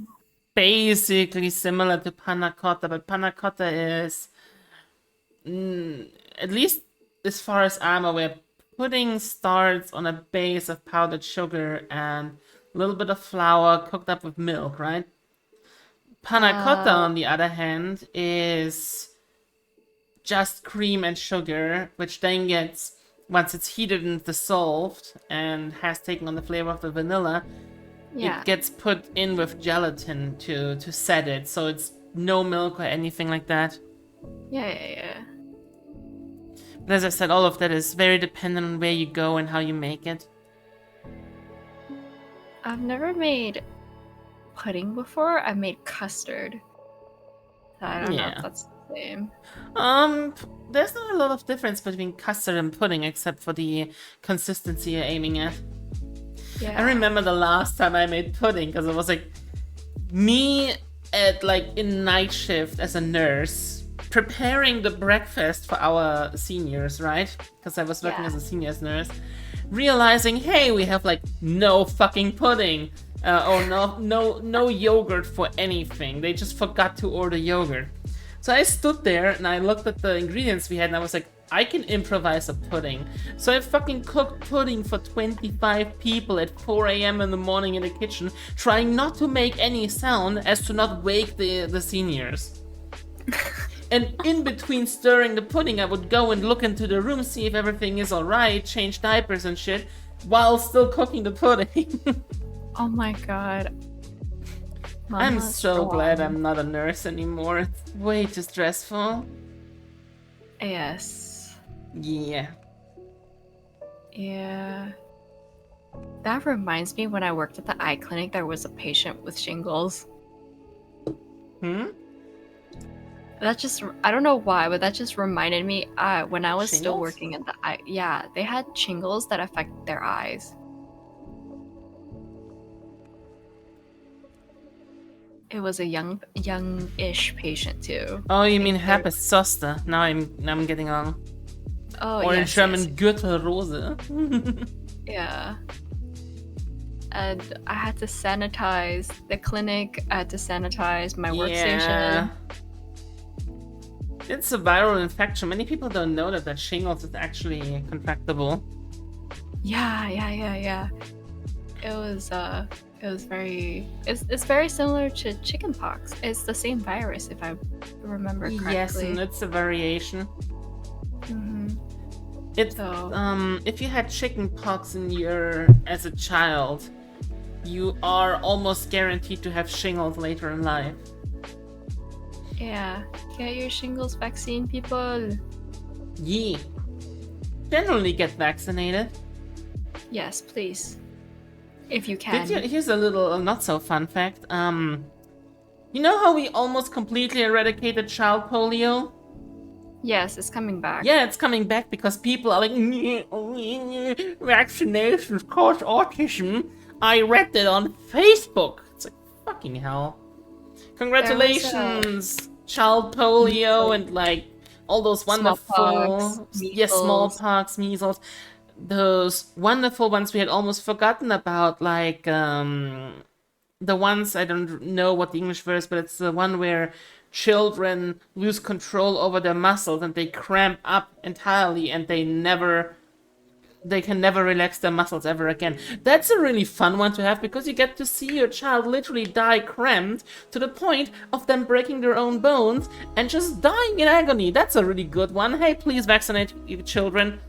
basically similar to panna cotta, but panna cotta is, at least as far as I'm aware, pudding starts on a base of powdered sugar and a little bit of flour cooked up with milk, right? Panna cotta, on the other hand, is just cream and sugar, which then gets, once it's heated and dissolved and has taken on the flavor of the vanilla, it gets put in with gelatin to set it, so it's no milk or anything like that. Yeah. But as I said, all of that is very dependent on where you go and how you make it. I've never made pudding before. I made custard. I don't know if that's the same. There's not a lot of difference between custard and pudding except for the consistency you're aiming at. Yeah. I remember the last time I made pudding because it was like me at like in night shift as a nurse preparing the breakfast for our seniors, right? Because I was working as a seniors nurse, realizing, hey, we have like no fucking pudding or no yogurt for anything. They just forgot to order yogurt. So I stood there and I looked at the ingredients we had and I was like, I can improvise a pudding. So I fucking cooked pudding for 25 people at 4 a.m. in the morning in the kitchen, trying not to make any sound as to not wake the seniors. And in between stirring the pudding, I would go and look into the room, see if everything is alright, change diapers and shit, while still cooking the pudding. Oh my god. I'm Mama's so glad strong. I'm not a nurse anymore. It's way too stressful. Yes. Yeah. Yeah. That reminds me when I worked at the eye clinic, there was a patient with shingles. That just, I don't know why, but that just reminded me when I was still Shingles? working at the eye. Yeah, they had shingles that affect their eyes. It was a young-ish patient too. Oh, you mean They're- herpes zoster? Now I'm getting on. Oh, Or in yes, German, yes. Gürtelrose. Yeah. And I had to sanitize the clinic. I had to sanitize my workstation. It's a viral infection. Many people don't know that shingles is actually contractable. Yeah. It was very. It's very similar to chickenpox. It's the same virus, if I remember correctly. Yes, and it's a variation. hmm It's So if you had chickenpox as a child, you are almost guaranteed to have shingles later in life. yeah, get your shingles vaccine, people. Yeah. Generally get vaccinated. Yes, please, if you can. Here's a little not so fun fact. You know how we almost completely eradicated child polio? Yes, it's coming back. Yeah, it's coming back because people are like, vaccinations cause autism. I read that on Facebook. It's like, fucking hell. Congratulations, child polio and like all those wonderful, Smallpox, smallpox, measles, those wonderful ones we had almost forgotten about, like the ones, I don't know what the English word is, but it's the one where children lose control over their muscles and they cramp up entirely and they can never relax their muscles ever again. That's a really fun one to have because you get to see your child literally die cramped to the point of them breaking their own bones and just dying in agony. That's a really good one. Hey, please vaccinate your children.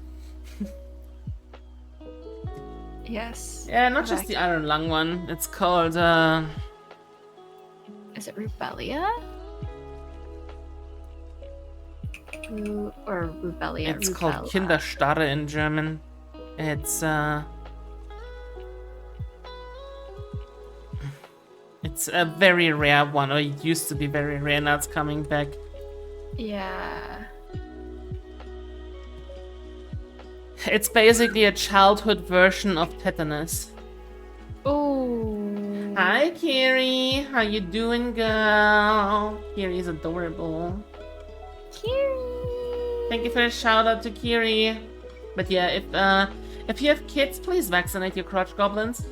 Yes. Yeah, not just the iron lung one. It's called, Is it Rubelia? Or Rubelia? It's called Kinderstarre in German. It's a very rare one, or it used to be very rare, now it's coming back. Yeah. It's basically a childhood version of tetanus. Oh. Hi, Kiri. How you doing, girl? Kiri's adorable. Kiri. Thank you for the shout out to Kiri. But yeah, if you have kids, please vaccinate your crotch goblins.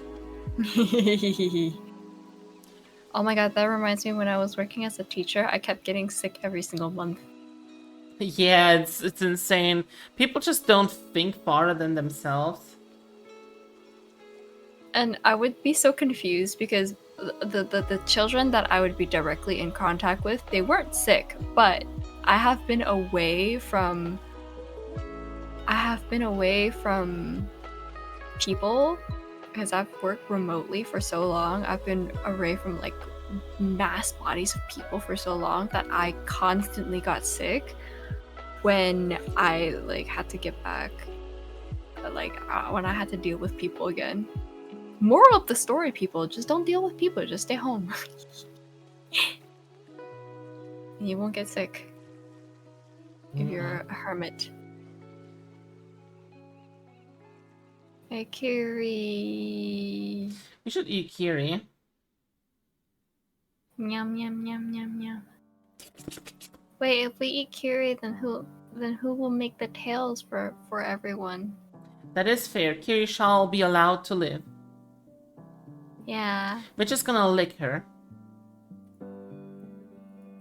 Oh my god, that reminds me when I was working as a teacher, I kept getting sick every single month. Yeah, it's insane. People just don't think farther than themselves. And I would be so confused because the children that I would be directly in contact with, they weren't sick, but I have been away from people because I've worked remotely for so long. I've been away from like mass bodies of people for so long that I constantly got sick when I like had to get back, when I had to deal with people again. Moral of the story, people, just don't deal with people, just stay home. And you won't get sick if you're a hermit. Hey, Kiri. You should eat Kiri. Yum yum yum yum yum. Wait, if we eat Kiri, then who will make the tails for everyone? That is fair. Kiri shall be allowed to live. Yeah. We're just gonna lick her.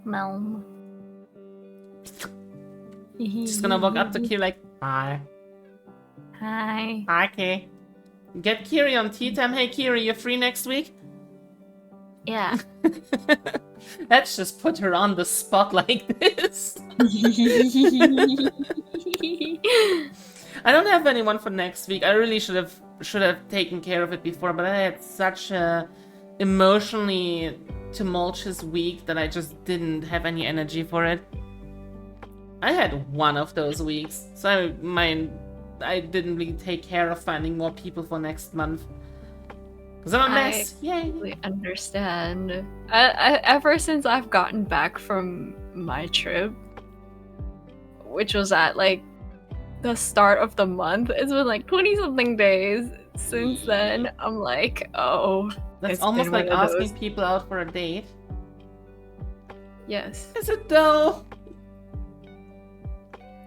Melm. Just gonna walk up to Kiri like, hi. Hi. Hi, Kiri. Get Kiri on tea time. Hey, Kiri, you free next week? Yeah. Let's just put her on the spot like this. I don't have anyone for next week. I really should have taken care of it before, but I had such a emotionally tumultuous week that I just didn't have any energy for it. I had one of those weeks, so I didn't really take care of finding more people for next month. Because I'm a mess. Yay! We understand. Ever since I've gotten back from my trip, which was at like the start of the month, it's been like 20 something days. Since then, I'm like, oh. That's it's almost been like one of asking those- people out for a date. Yes. Is it though?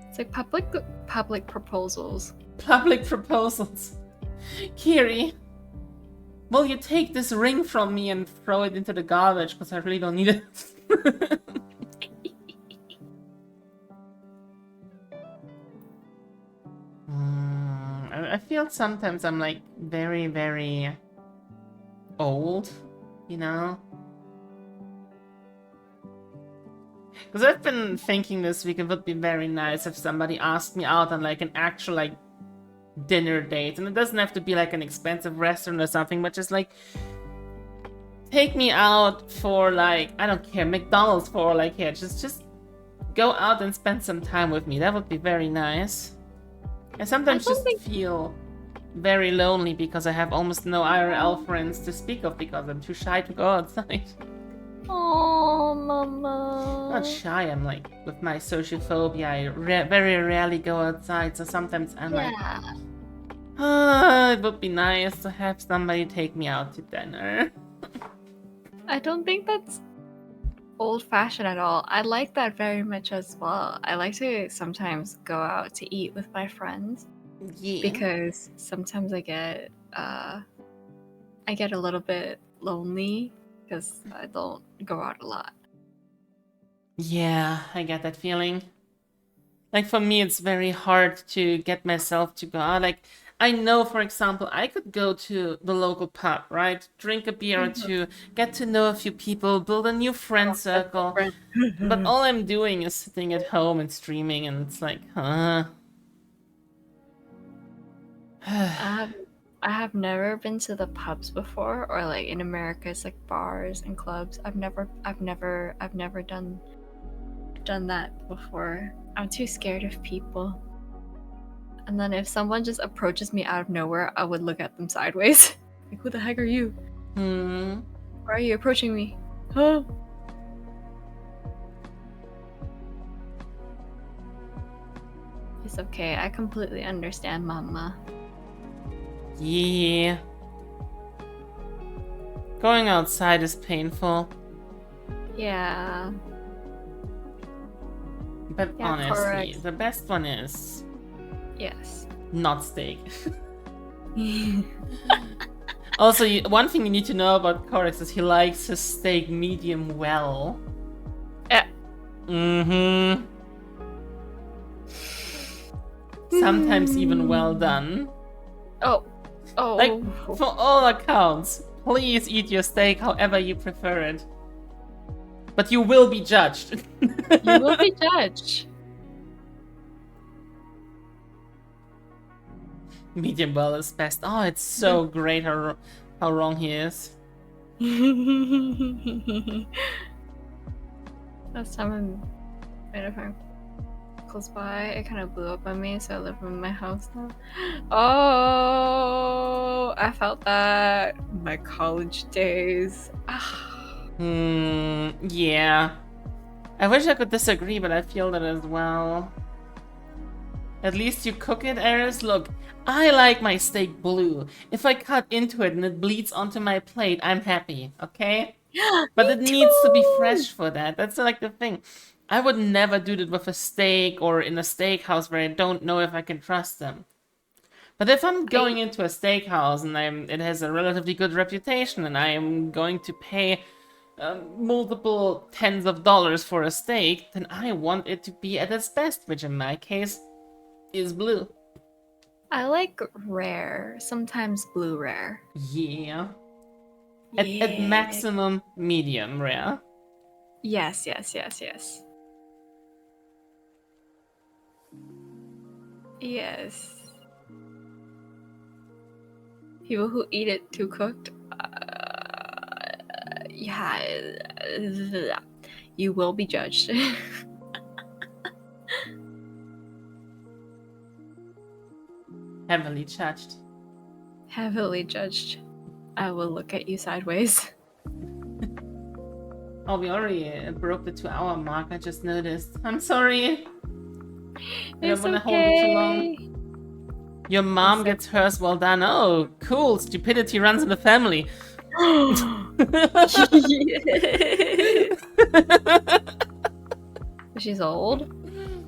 It's like public proposals. Public proposals. Kiri, will you take this ring from me and throw it into the garbage? Because I really don't need it. I feel sometimes I'm like very, very old, you know? Because I've been thinking this week it would be very nice if somebody asked me out on like an actual like dinner date. And it doesn't have to be like an expensive restaurant or something, but just like take me out for like, I don't care, McDonald's for like, yeah, just go out and spend some time with me. That would be very nice. I sometimes just feel very lonely because I have almost no IRL friends to speak of because I'm too shy to go outside. Oh, mama. Not shy, I'm like, with my sociophobia, I very rarely go outside, so sometimes I'm like, it would be nice to have somebody take me out to dinner. I don't think that's old-fashioned at all. I like that very much as well. I like to sometimes go out to eat with my friends Yeah. because sometimes I get a little bit lonely because I don't go out a lot. Yeah, I get that feeling. Like for me, it's very hard to get myself to go out. Like I know, for example, I could go to the local pub, right? Drink a beer or two, get to know a few people, build a new friend circle. But all I'm doing is sitting at home and streaming, and it's like, huh? I have never been to the pubs before, or like in America, it's like bars and clubs. I've never done that before. I'm too scared of people. And then if someone just approaches me out of nowhere, I would look at them sideways. Like, who the heck are you? Why are you approaching me? Huh? It's okay. I completely understand, Mama. Yeah. Going outside is painful. Yeah. But Yeah, honestly, correct. the best one is Yes. not steak. Also, one thing you need to know about Corex is he likes his steak medium well. Yeah. Mm-hmm. Sometimes even well done. Oh. Like, for all accounts, please eat your steak however you prefer it. But you will be judged. You will be judged. Medium well is best. Oh, it's so great how wrong he is. Last time I made a friend close by, it kind of blew up on me, so I live in my house now. Oh, I felt that my college days. Yeah. I wish I could disagree, but I feel that as well. At least you cook it, Eris. Look, I like my steak blue. If I cut into it and it bleeds onto my plate, I'm happy, okay? But it needs to be fresh for that. That's like the thing. I would never do that with a steak or in a steakhouse where I don't know if I can trust them. But if I'm going into a steakhouse and it has a relatively good reputation and I am going to pay multiple tens of dollars for a steak, then I want it to be at its best, which in my case is blue. I like rare, sometimes blue rare. Yeah. At maximum medium rare. Yes, yes, yes, yes. Yes. People who eat it too cooked, yeah, you will be judged. Heavily judged. Heavily judged. I will look at you sideways. Oh, we already broke the 2-hour mark, I just noticed. I'm sorry. I don't want to hold it too long. Your mom gets hers well done. Oh, cool. Stupidity runs in the family. She's old?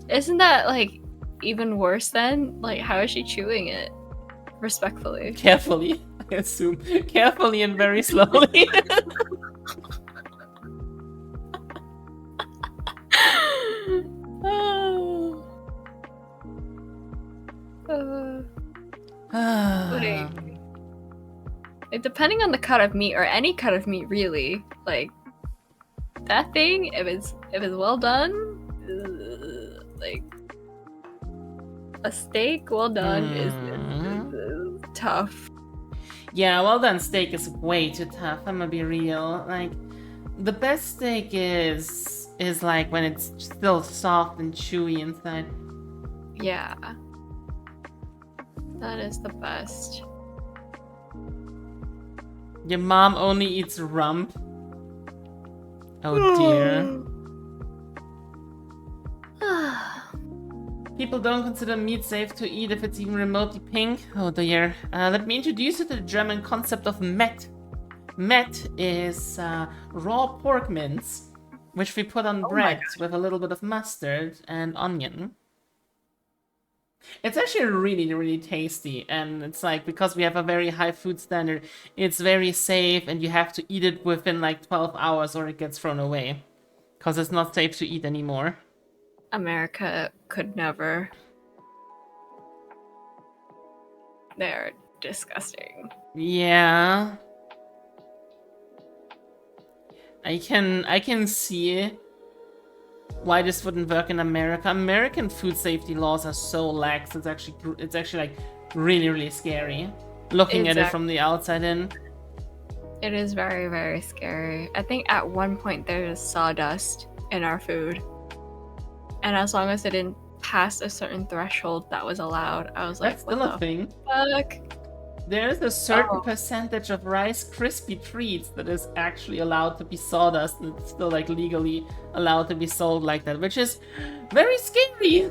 Isn't that, like, even worse then? Like, how is she chewing it? Respectfully. Carefully, I assume. Carefully and very slowly. Like, depending on the cut of meat, or any cut of meat really, like, that thing, if it's well done, like, a steak well done is tough. Yeah, well done steak is way too tough, I'm gonna be real. Like, the best steak is like when it's still soft and chewy inside. Yeah. That is the best. Your mom only eats rump. Oh dear. People don't consider meat safe to eat if it's even remotely pink. Oh dear. Let me introduce you to the German concept of Met. Met is raw pork mince, which we put on bread with a little bit of mustard and onion. It's actually really, really tasty, and it's like, because we have a very high food standard, it's very safe, and you have to eat it within like 12 hours or it gets thrown away. Because it's not safe to eat anymore. America could never. They're disgusting. Yeah. I can see why this wouldn't work in America. American food safety laws are so lax. It's actually like really, really scary looking at it from the outside in. It is very, very scary. I think at one point there's sawdust in our food, and as long as it didn't pass a certain threshold that was allowed, I was like, that's still a thing. Fuck? There's a certain percentage of Rice Krispie treats that is actually allowed to be sawdust, and it's still like legally allowed to be sold like that, which is very scary.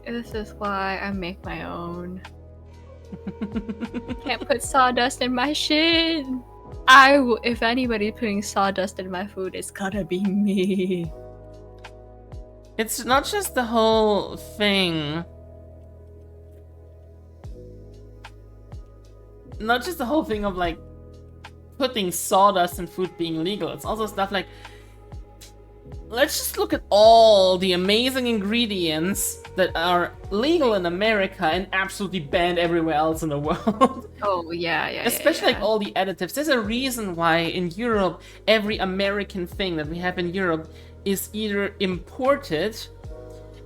This is why I make my own. Can't put sawdust in my shit. If anybody's putting sawdust in my food, it's gotta be me. It's not just the whole thing. Not just the whole thing of like putting sawdust in food being legal. It's also stuff like, let's just look at all the amazing ingredients that are legal in America and absolutely banned everywhere else in the world. Oh, yeah. Especially like all the additives. There's a reason why in Europe, every American thing that we have in Europe is either imported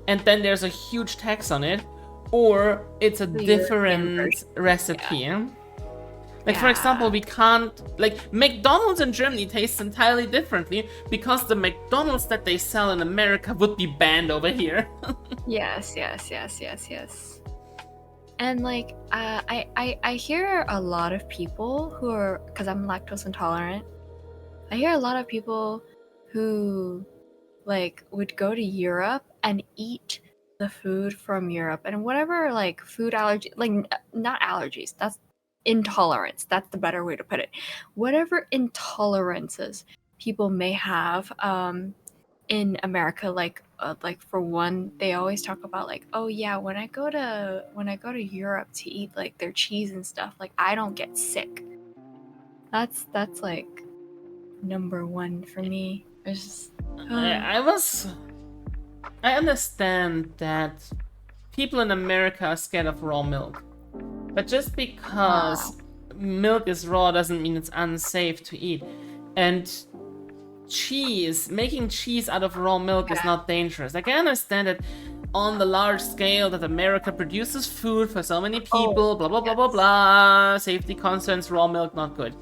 and then there's a huge tax on it, or it's a different recipe. Yeah. Like, for example, we can't, like, McDonald's in Germany tastes entirely differently because the McDonald's that they sell in America would be banned over here. Yes. And, like, I hear a lot of people who are, because I'm lactose intolerant, I hear a lot of people who, like, would go to Europe and eat the food from Europe and whatever, like, food allergy, like, not allergies, that's intolerance, that's the better way to put it. Whatever intolerances people may have in America, like for one, they always talk about like, oh yeah, when I go to Europe to eat like their cheese and stuff, like I don't get sick. That's like number one for me. It's just, I understand that people in America are scared of raw milk. But just because milk is raw doesn't mean it's unsafe to eat. And making cheese out of raw milk is not dangerous. Like, I understand that on the large scale that America produces food for so many people, blah, blah, blah, blah, blah, safety concerns, raw milk not good.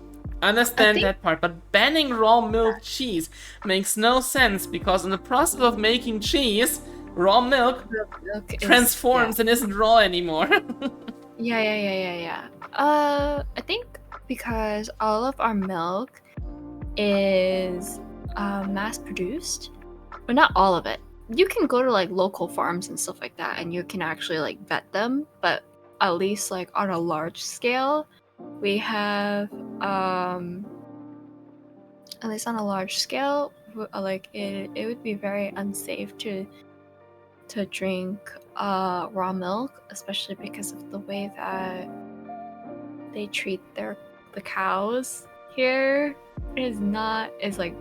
Understand that part, but banning raw milk cheese makes no sense because in the process of making cheese, raw milk transforms and isn't raw anymore. Yeah. I think because all of our milk is mass produced. Well, not all of it. You can go to like local farms and stuff like that and you can actually like vet them, but at least like on a large scale, we have at least on a large scale, like it would be very unsafe to drink raw milk, especially because of the way that they treat the cows here. Is like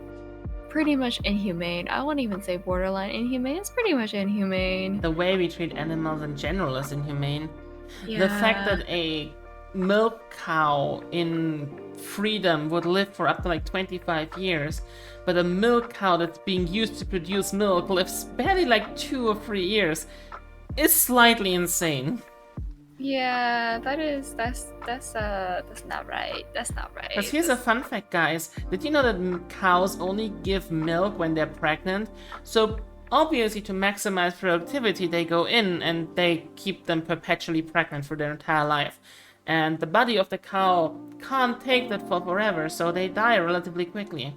pretty much inhumane. I won't even say borderline inhumane. It's pretty much inhumane. The way we treat animals in general is inhumane. Yeah. The fact that a milk cow in freedom would live for up to like 25 years, but a milk cow that's being used to produce milk lives barely like 2 or 3 years is slightly insane. Yeah, that's not right. That's not right. Because here's a fun fact, guys. Did you know that cows only give milk when they're pregnant? So obviously to maximize productivity, they go in and they keep them perpetually pregnant for their entire life. And the body of the cow can't take that for forever, so they die relatively quickly.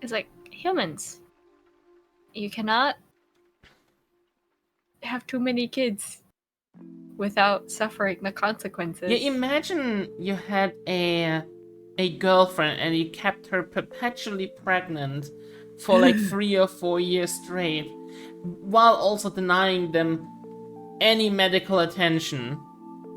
It's like humans. You cannot have too many kids without suffering the consequences. Yeah, imagine you had a girlfriend and you kept her perpetually pregnant for like 3 or 4 years straight, while also denying them any medical attention.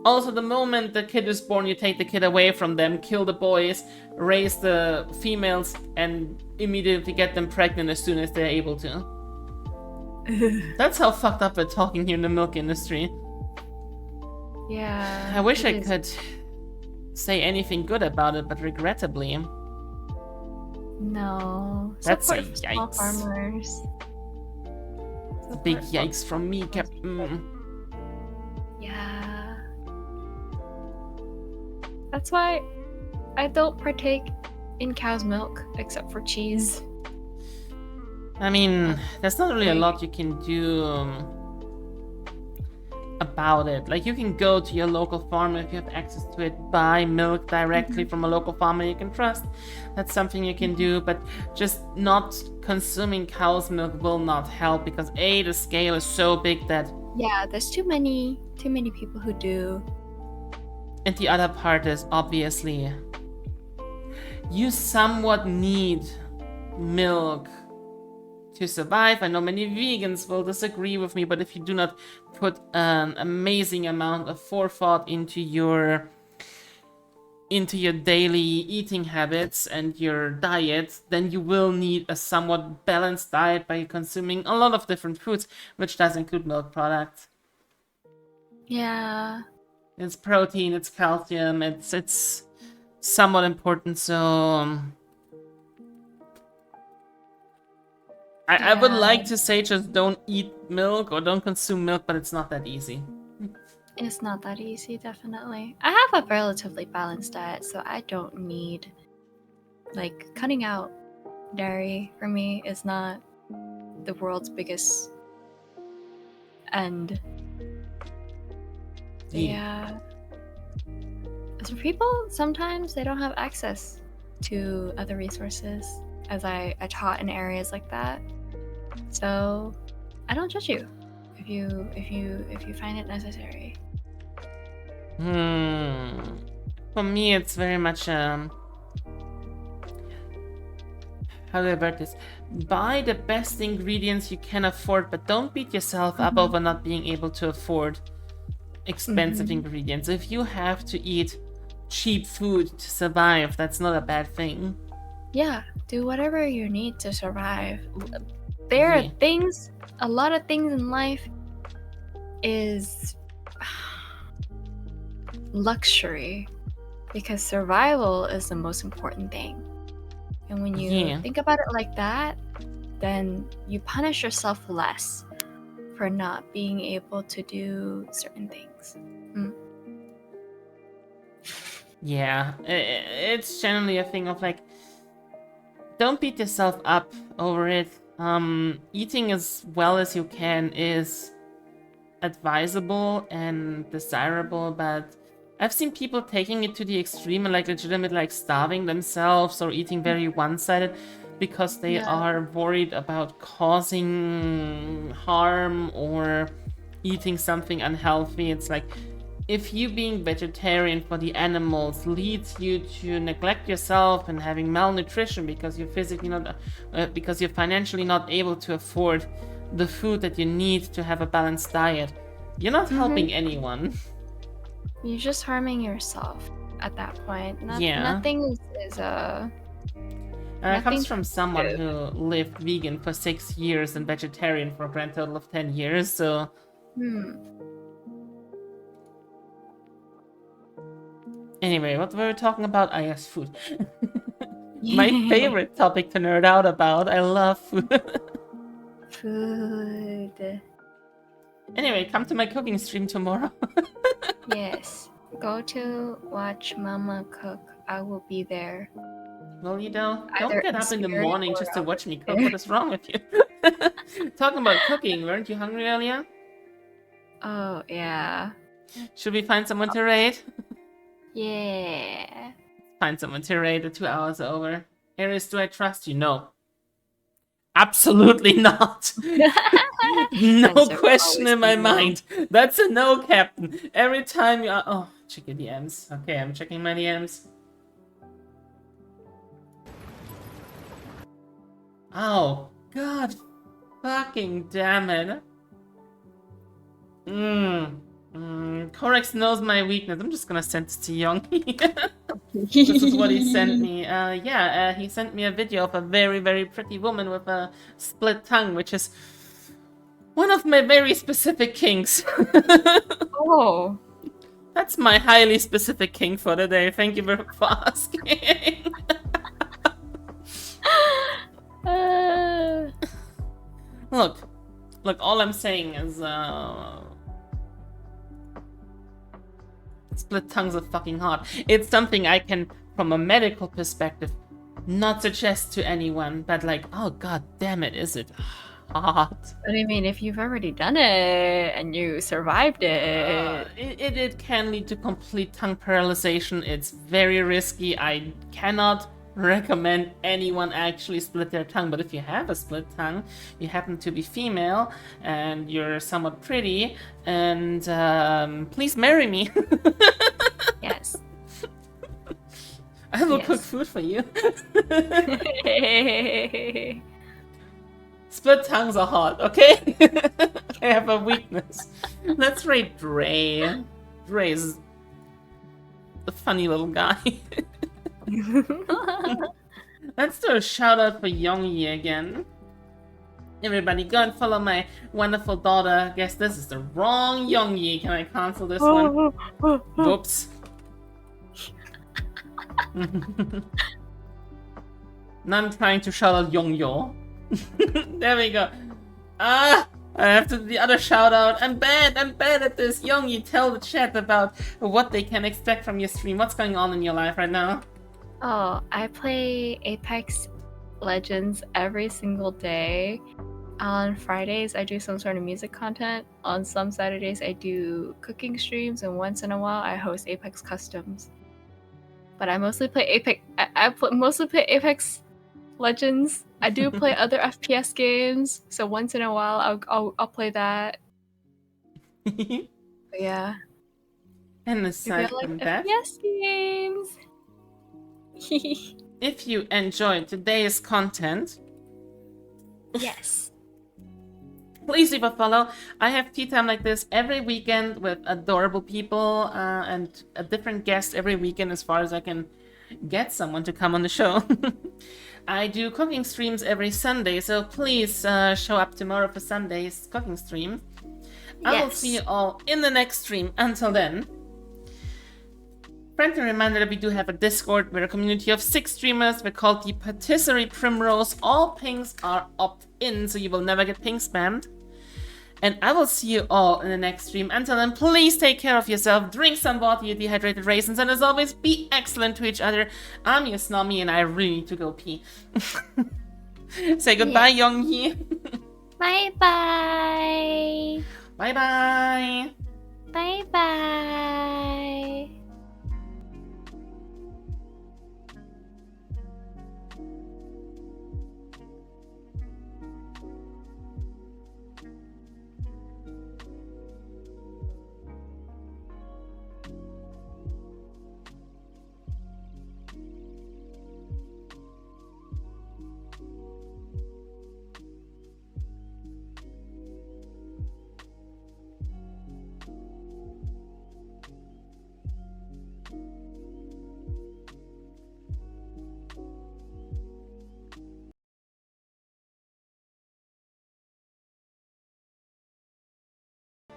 Also, the moment the kid is born, you take the kid away from them, kill the boys, raise the females, and immediately get them pregnant as soon as they're able to. That's how fucked up we're talking here in the milk industry. Yeah. I wish I could say anything good about it, but regrettably. No. That's a Support small yikes. farmers. Big yikes from me, Captain. Yeah. That's why I don't partake in cow's milk except for cheese. I mean, there's not really a lot you can do about it. Like, you can go to your local farm if you have access to it, buy milk directly from a local farmer you can trust. That's something you can do, but just not consuming cow's milk will not help because A, the scale is so big that... Yeah, there's too many people who do. And the other part is, obviously, you somewhat need milk to survive. I know many vegans will disagree with me, but if you do not put an amazing amount of forethought into your daily eating habits and your diet, then you will need a somewhat balanced diet by consuming a lot of different foods, which does include milk products. Yeah. It's protein, it's calcium, it's somewhat important, so... I would like to say just don't eat milk or don't consume milk, but it's not that easy. It's not that easy, definitely. I have a relatively balanced diet, so I don't need... Like, cutting out dairy for me is not the world's biggest end. Yeah. As for people, sometimes they don't have access to other resources, as I taught in areas like that. So I don't judge you if you find it necessary. For me, it's very much how do I word this? Buy the best ingredients you can afford, but don't beat yourself up over not being able to afford expensive ingredients. If you have to eat cheap food to survive, that's not a bad thing. Yeah, do whatever you need to survive. There are things, a lot of things in life is luxury because survival is the most important thing. And when you think about it like that, then you punish yourself less for not being able to do certain things. Yeah, it's generally a thing of like, don't beat yourself up over it. Eating as well as you can is advisable and desirable, but I've seen people taking it to the extreme and like legitimate like starving themselves or eating very one-sided because they are worried about causing harm or eating something unhealthy. It's like, if you being vegetarian for the animals leads you to neglect yourself and having malnutrition because you're physically not, because you're financially not able to afford the food that you need to have a balanced diet, you're not helping anyone. You're just harming yourself at that point. Nothing is it comes from someone who lived vegan for 6 years and vegetarian for a grand total of 10 years, so... Anyway, what were we talking about? I guess food. My favorite topic to nerd out about. I love food. Food. Anyway, come to my cooking stream tomorrow. Yes. Go to watch Mama cook. I will be there. Well, you know, don't get up in the morning just to watch me cook. What is wrong with you? Talking about cooking, weren't you hungry earlier? Oh, yeah. Should we find someone to raid? Yeah. Find someone to raid. The 2 hours are over. Aries, do I trust you? No. Absolutely not. No question in my mind. That's a no, Captain. Every time you are... Oh, check your DMs. Okay, I'm checking my DMs. Oh, god fucking damn it. Corex knows my weakness. I'm just gonna send this to Youngie. This is what he sent me. He sent me a video of a very, very pretty woman with a split tongue, which is one of my very specific kinks. Oh. That's my highly specific kink for the day. Thank you for asking. Look, all I'm saying is, split tongues are fucking hard. It's something I can, from a medical perspective, not suggest to anyone, but like, oh god damn it, is it hard? But I mean, if you've already done it and you survived it... It can lead to complete tongue paralyzation. It's very risky. I cannot recommend anyone actually split their tongue, but if you have a split tongue, you happen to be female, and you're somewhat pretty, and please marry me. Yes. I will cook food for you. Split tongues are hot, okay? I have a weakness. Let's rate Dre. Dre's the funny little guy. Let's do a shout out for Youngie again. Everybody, go and follow my wonderful daughter. Guess this is the wrong Youngie. Can I cancel this one? Whoops. Now I'm trying to shout out Yongyo. There we go. I have to do the other shout out. I'm bad at this. Youngie, tell the chat about what they can expect from your stream. What's going on in your life right now? Oh, I play Apex Legends every single day. On Fridays, I do some sort of music content. On some Saturdays, I do cooking streams, and once in a while, I host Apex Customs. But I mostly play Apex. Mostly play Apex Legends. I do play other FPS games, so once in a while, I'll play that. But yeah. And aside from that, FPS games. if you enjoyed today's content, yes, please leave a follow. I have tea time like this every weekend with adorable people and a different guest every weekend as far as I can get someone to come on the show. I do cooking streams every Sunday, so please show up tomorrow for Sunday's cooking stream. I will see you all in the next stream. Until then, friendly reminder that we do have a Discord. We're a community of 6 streamers. We're called the Patisserie Primrose. All pings are opt-in, so you will never get ping spammed. And I will see you all in the next stream. Until then, please take care of yourself. Drink some water, you dehydrated raisins. And as always, be excellent to each other. I'm your Snommy, and I really need to go pee. Say goodbye, Youngyi. Bye-bye. Bye-bye. Bye-bye.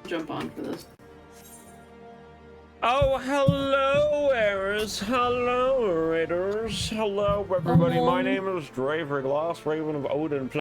Jump on for this. Oh, hello, Eris. Hello, Raiders. Hello, everybody. My name is Draver Glass, Raven of Odin.